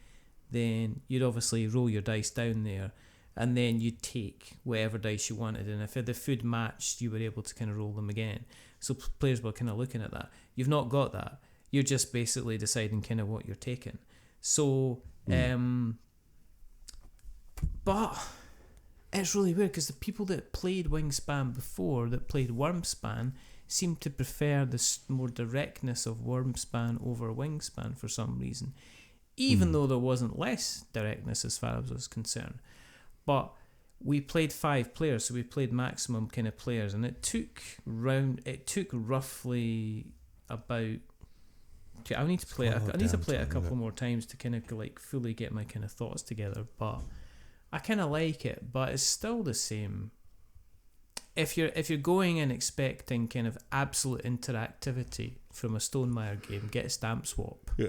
then you'd obviously roll your dice down there, and then you'd take whatever dice you wanted, and if the food matched, you were able to kind of roll them again. So players were kind of looking at that. You've not got that. You're just basically deciding kind of what you're taking. So, but it's really weird because the people that played Wingspan before, that played Wyrmspan, seem to prefer the more directness of Wyrmspan over Wingspan for some reason, even though there wasn't less directness as far as I was concerned. But we played 5 players, so we played maximum kind of players, and it took roughly about. I need to play it. I need to play it a couple more times to kind of like fully get my kind of thoughts together. But I kind of like it, but it's still the same. If you're going and expecting kind of absolute interactivity from a Stonemaier game, get a stamp swap. Yeah.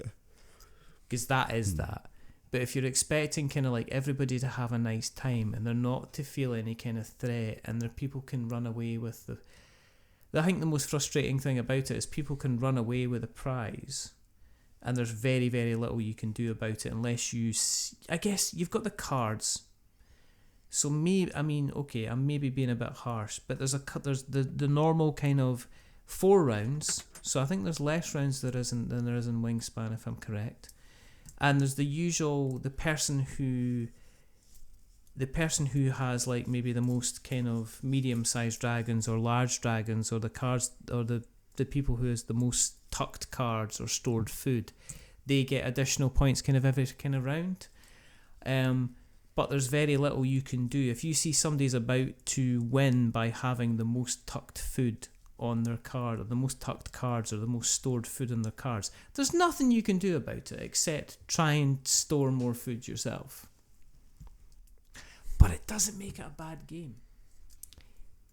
Because that is that. But if you're expecting kind of like everybody to have a nice time and they're not to feel any kind of threat, and people can run away with I think the most frustrating thing about it is people can run away with a prize, and there's very, very little you can do about it unless I guess you've got the cards. So I'm maybe being a bit harsh, but there's the normal kind of 4 rounds. So I think there's less rounds than there is in Wingspan, if I'm correct. And there's the usual the person who has like maybe the most kind of medium-sized dragons or large dragons, or the cards, or the people who has the most tucked cards or stored food, they get additional points kind of every kind of round. But there's very little you can do. If you see somebody's about to win by having the most tucked food on their card, or the most tucked cards, or the most stored food on their cards, there's nothing you can do about it except try and store more food yourself. But it doesn't make it a bad game.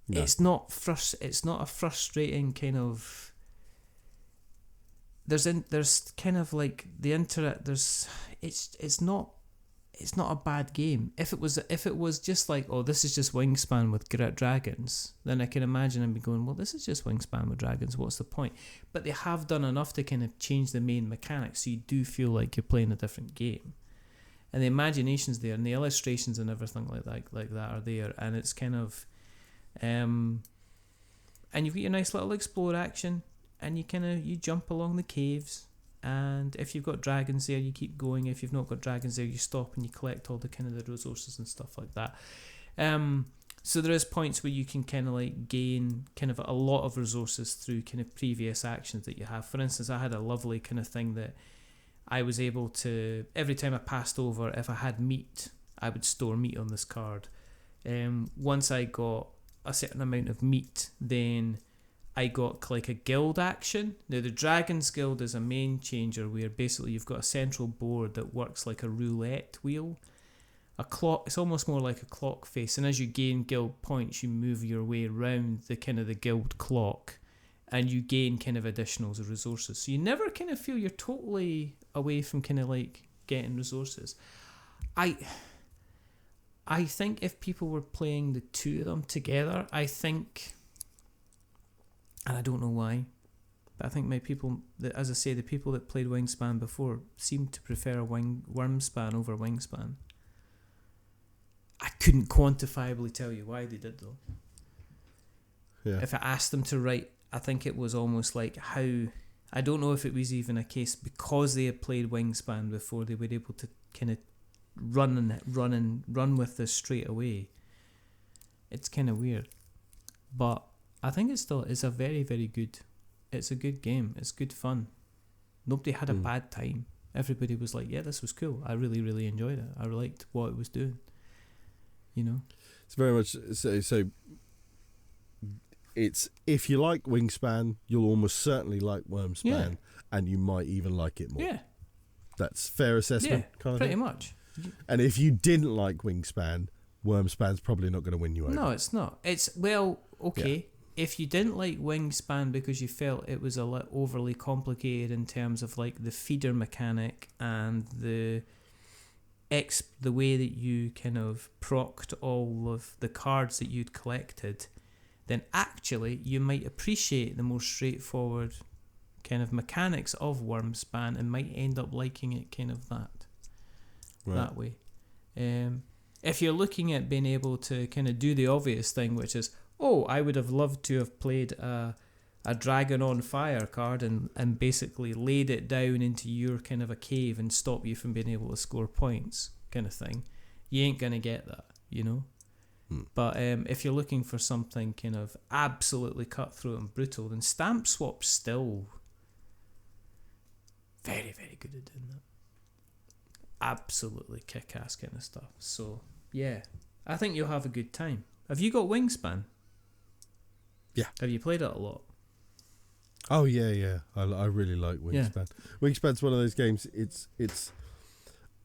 No. It's not a frustrating kind of. There's kind of like the there's it's not a bad game. If it was just like, oh, this is just Wingspan with dragons, then I can imagine and be going, well, this is just Wingspan with dragons, what's the point? But they have done enough to kind of change the main mechanics, so you do feel like you're playing a different game. And the imagination's there, and the illustrations and everything like that are there, and it's kind of, and you've got your nice little explore action, and you jump along the caves, and if you've got dragons there, you keep going. If you've not got dragons there, you stop and you collect all the kind of the resources and stuff like that. So there is points where you can kind of like gain kind of a lot of resources through kind of previous actions that you have. For instance, I had a lovely kind of thing that I was able to, every time I passed over, if I had meat, I would store meat on this card. Once I got a certain amount of meat, then I got like a guild action. Now the Dragon's Guild is a main changer where basically you've got a central board that works like a roulette wheel. A clock, it's almost more like a clock face, and as you gain guild points, you move your way around the kind of the guild clock, and you gain kind of additional resources. So you never kind of feel you're totally away from kind of like getting resources. I think if people were playing the two of them together, I think, and I don't know why, but I think my people, as I say, the people that played Wingspan before seem to prefer Wyrmspan over Wingspan. I couldn't quantifiably tell you why they did though. Yeah. If I asked them to write, I think it was almost like how, I don't know if it was even a case because they had played Wingspan before, they were able to kind of run with this straight away. It's kind of weird, but I think it's a very, very good. It's a good game. It's good fun. Nobody had a bad time. Everybody was like, yeah, this was cool. I really, really enjoyed it. I liked what it was doing. You know? It's very much so. It's, if you like Wingspan, you'll almost certainly like Wyrmspan, and you might even like it more. Yeah. That's fair assessment, kind of pretty thing. much. And if you didn't like Wingspan, Wyrmspan's probably not going to win you over. No, it's not. It's, well, okay. Yeah. If you didn't like Wingspan because you felt it was a little overly complicated in terms of like the feeder mechanic and the way that you kind of procced all of the cards that you'd collected, then actually you might appreciate the more straightforward kind of mechanics of Wyrmspan and might end up liking it kind of that way. If you're looking at being able to kind of do the obvious thing, which is, oh, I would have loved to have played a Dragon on Fire card and basically laid it down into your kind of a cave and stop you from being able to score points kind of thing, you ain't going to get that, you know? But if you're looking for something kind of absolutely cutthroat and brutal, then Stamp Swap's still very, very good at doing that. Absolutely kick-ass kind of stuff. So, yeah, I think you'll have a good time. Have you got Wingspan? Yeah. Have you played it a lot? Oh, yeah. I really like Wingspan. Yeah. Wingspan's one of those games, it's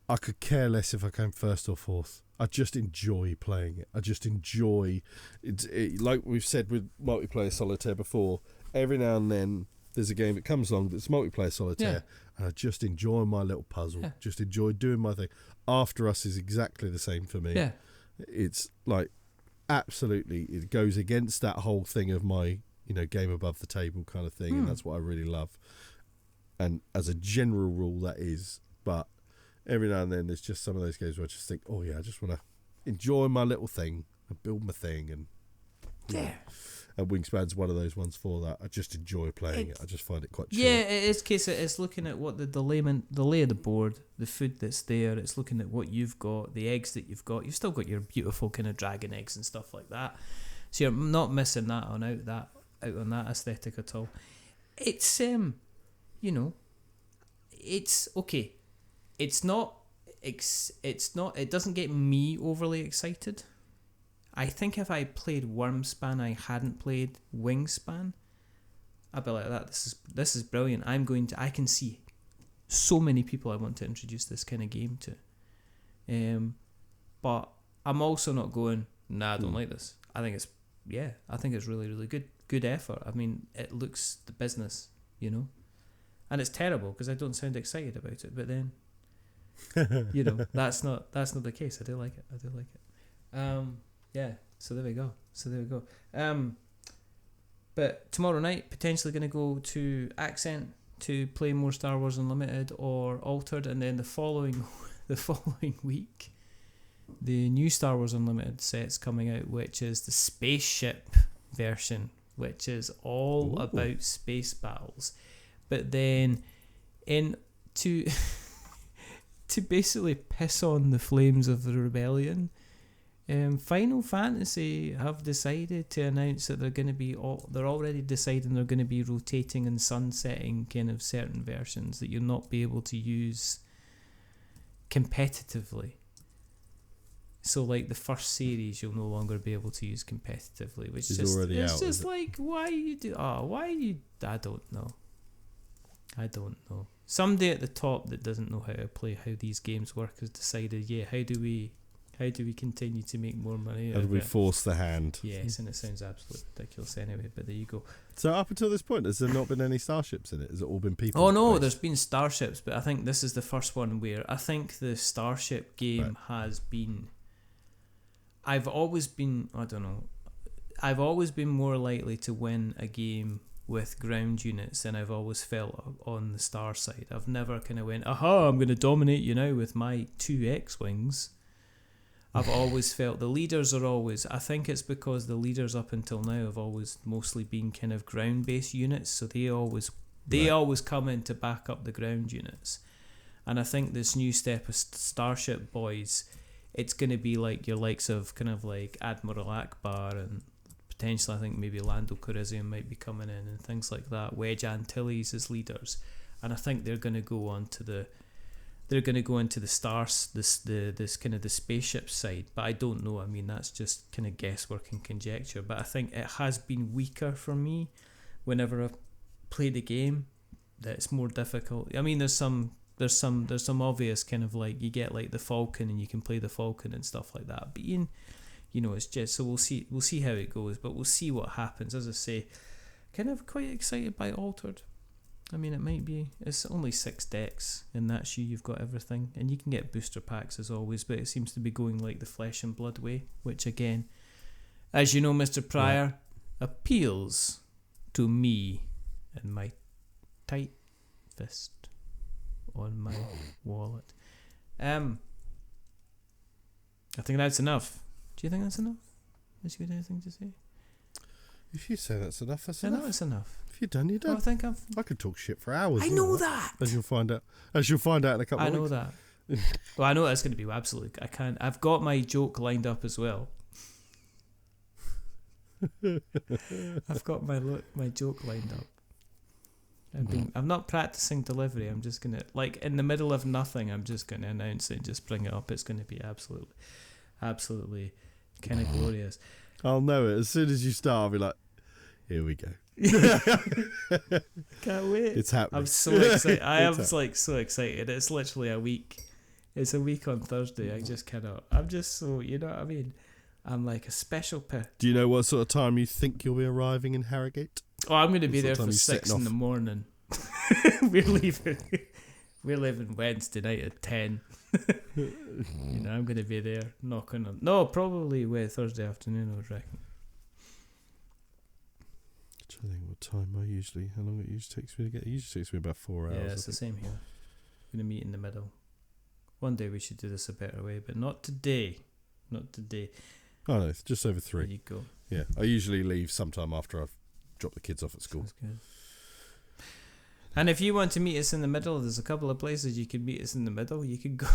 I could care less if I came first or fourth. I just enjoy playing it. I just enjoy it. Like we've said with multiplayer solitaire before, every now and then there's a game that comes along that's multiplayer solitaire, and I just enjoy my little puzzle. Yeah. Just enjoy doing my thing. After Us is exactly the same for me. Yeah. It's like, absolutely, it goes against that whole thing of my, game above the table kind of thing, and that's what I really love. And as a general rule, that is. But every now and then, there's just some of those games where I just think, oh yeah, I just want to enjoy my little thing and build my thing, and and Wingspan's one of those ones for that. I just enjoy playing it. I just find it quite chill. Yeah, it is case it's looking at what the lay of the board, the food that's there. It's looking at what you've got, the eggs that you've got. You've still got your beautiful kind of dragon eggs and stuff like that. So you're not missing that on that aesthetic at all. It's it's okay. It's not. It doesn't get me overly excited. I think if I played Wyrmspan, I hadn't played Wingspan, I'd be like, this is brilliant. I can see so many people I want to introduce this kind of game to. But I'm also not going, nah, I don't like this. I think it's really, really good. Good effort. I mean, it looks the business, And it's terrible because I don't sound excited about it, but then, that's not the case. I do like it. Yeah, so there we go. But tomorrow night, potentially going to go to Accent to play more Star Wars Unlimited or Altered, and then the following week, the new Star Wars Unlimited set's coming out, which is the spaceship version, which is all about space battles. But then, to basically piss on the flames of the rebellion, Final Fantasy have decided to announce that they're already deciding they're going to be rotating and sunsetting kind of certain versions that you'll not be able to use competitively. So like the first series you'll no longer be able to use competitively, which is already out. It's just like, why you do? I don't know. Somebody at the top that doesn't know how to play how these games work has decided, how do we continue to make more money? How do we force the hand? Yes, and it sounds absolutely ridiculous anyway, but there you go. So up until this point, has there not been any starships in it? Has it all been people? Oh no, there's been starships, but I think this is the first one where I think the starship game has been... I've always been more likely to win a game with ground units than I've always felt on the star side. I've never kind of went, aha, I'm going to dominate you now with my 2 X-Wings. I've always felt the leaders are always... I think it's because the leaders up until now have always mostly been kind of ground-based units, so they always come in to back up the ground units. And I think this new step of Starship Boys, it's going to be like your likes of kind of like Admiral Akbar, and potentially I think maybe Lando Calrissian might be coming in and things like that. Wedge Antilles as leaders. And I think they're going to go on to they're going to go into the stars, this kind of the spaceship side, but I don't know. I mean, that's just kind of guesswork and conjecture. But I think it has been weaker for me whenever I've played the game. That it's more difficult. I mean, there's some obvious kind of like, you get like the Falcon and you can play the Falcon and stuff like that. But it's just, so we'll see how it goes. But we'll see what happens. As I say, kind of quite excited by Altered. I mean, it's only 6 decks, and that's you've got everything. And you can get booster packs as always, but it seems to be going like the flesh and blood way, which again, as you know, Mr. Pryor, appeals to me and my tight fist on my wallet. I think that's enough. Do you think that's enough? Has you got anything to say? If you say that's enough, that's I enough. know it's enough. If you're done, you're done. Well, I could talk shit for hours. I know that. As you'll find out. In a couple of weeks. I know that. Well, I know that's going to be absolutely. I've got my joke lined up as well. I've got my joke lined up. I'm not practicing delivery. I'm just gonna, like, in the middle of nothing, I'm just gonna announce it and just bring it up. It's gonna be absolutely kind of glorious. I'll know it as soon as you start. I'll be like, here we go. Can't wait. It's happening. I'm so excited. I am like so excited. It's literally a week. It's a week on Thursday. I just cannot. I'm just so, you know what I mean? I'm like a special pair. Do you know what sort of time you think you'll be arriving in Harrogate? Oh, I'm going to be there for 6 in the morning. We're leaving Wednesday night at 10. I'm going to be there knocking on. No, probably Thursday afternoon, I would reckon. I'm trying to think what time how long it usually takes me to get. It usually takes me about 4 hours. Yeah, it's the same here. We're going to meet in the middle. One day we should do this a better way, but not today. Not today. Oh no, it's just over 3. There you go. Yeah, I usually leave sometime after I've dropped the kids off at school. Sounds good. And if you want to meet us in the middle, there's a couple of places you can meet us in the middle. You can go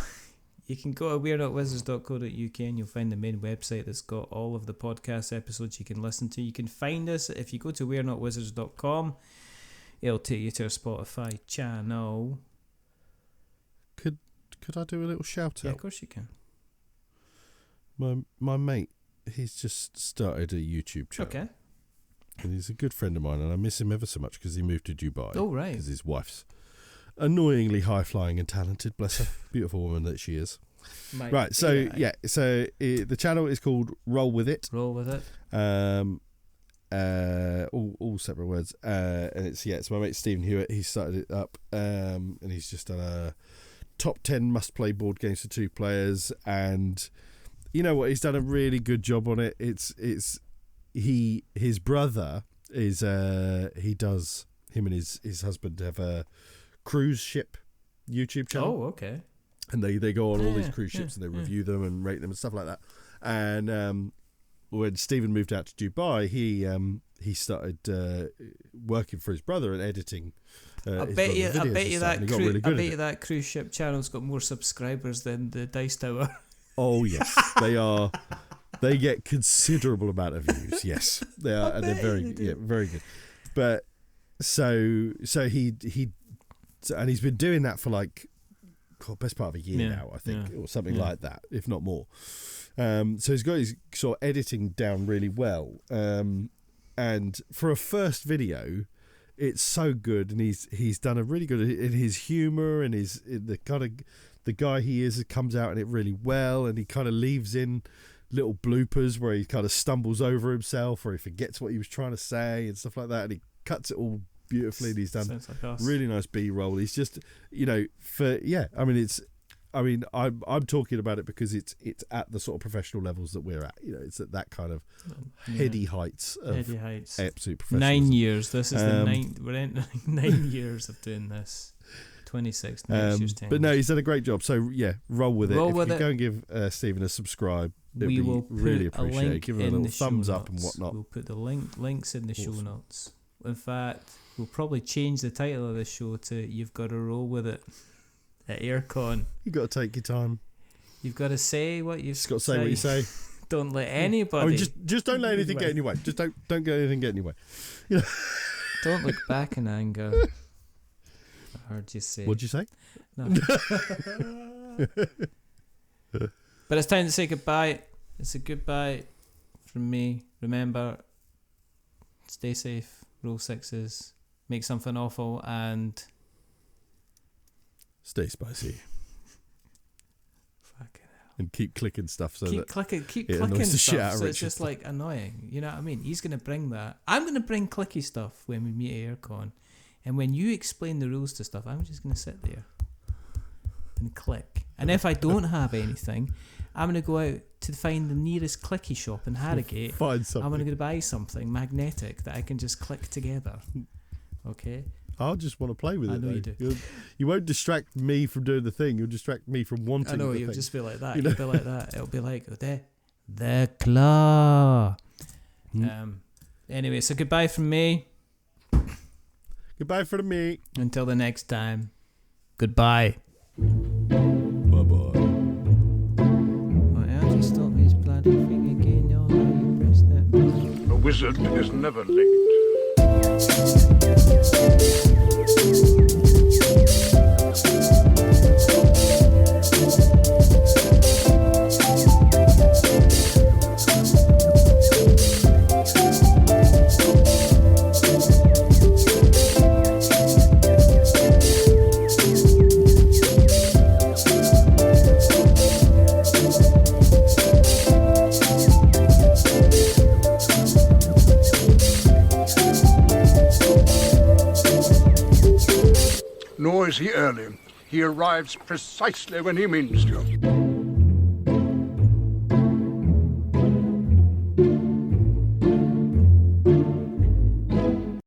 to we're-not-wizards.co.uk and you'll find the main website that's got all of the podcast episodes you can listen to. You can find us if you go to we're-not-wizards.com. It'll take you to our Spotify channel. Could I do a little shout out? Yeah, of course you can. My mate, he's just started a YouTube channel. Okay. And he's a good friend of mine, and I miss him ever so much because he moved to Dubai. Oh, right. Because his wife's annoyingly high-flying and talented, bless her. Beautiful woman that she is. Right, so, the channel is called Roll With It. Roll With It. All separate words. And it's my mate Stephen Hewitt. He started it up, and he's just done a top 10 must-play board games for 2 players, and you know what? He's done a really good job on it. His brother is him and his husband have a cruise ship YouTube channel. Oh, okay. And they go on all these cruise ships and they review them and rate them and stuff like that. And when Stephen moved out to Dubai, he started working for his brother and editing. I bet you that cruise ship channel's got more subscribers than the Dice Tower. Oh yes, they are. They get considerable amount of views. Yes, they are, and they're very very good. But so he's been doing that for like best part of a year now, I think, or something like that, if not more. So he's got his sort of editing down really well, and for a first video, it's so good, and he's done a really good in his humour and the guy he is, it comes out in it really well, and he kind of leaves in little bloopers where he kind of stumbles over himself or he forgets what he was trying to say and stuff like that, and he cuts it all beautifully, and he's done really nice B-roll. He's just, I'm talking about it because it's at the sort of professional levels that we're at. It's at that kind of heady heights of absolute professionalism. 9 years. This is the 9th. We're in 9 years of doing this. 26 next year's 10. But no, he's done a great job. So yeah, roll with it. If you go and give Stephen a subscribe, we will really appreciate it. Give him a little thumbs up and whatnot. We'll put the links in the show notes. In fact, we'll probably change the title of this show to "You've Got to Roll With It" at Airecon. You've got to take your time. You've got to say what you've got to say what you say. Don't let anybody. Just don't let anything get in your way. Just don't get anything get in your way. Don't look back in anger. heard you say. What'd you say? No. But it's time to say goodbye. It's a goodbye from me. Remember, stay safe, roll sixes, make something awful, and stay spicy. Fucking hell. And keep clicking stuff so keep that clicking it annoys the shit out stuff, of so it's Richard. just like annoying. You know what I mean? He's gonna bring that. I'm gonna bring clicky stuff when we meet at Airecon, and when you explain the rules to stuff, I'm just gonna sit there and click. And if I don't have anything, I'm going to go out to find the nearest clicky shop in Harrogate. Find something. I'm going to go buy something magnetic that I can just click together. Okay? I'll just want to play with it. I know though. you do. You won't distract me from doing the thing. You'll distract me from wanting I know, the you'll thing. just be like that. You know? You'll be like that. It'll be like, the claw. Anyway, so goodbye from me. Goodbye from me. Until the next time. Goodbye. Bye-bye. How do you stop his bloody thing again? Oh, no, you pressed that button. A wizard is never late. Nor is he early. He arrives precisely when he means to.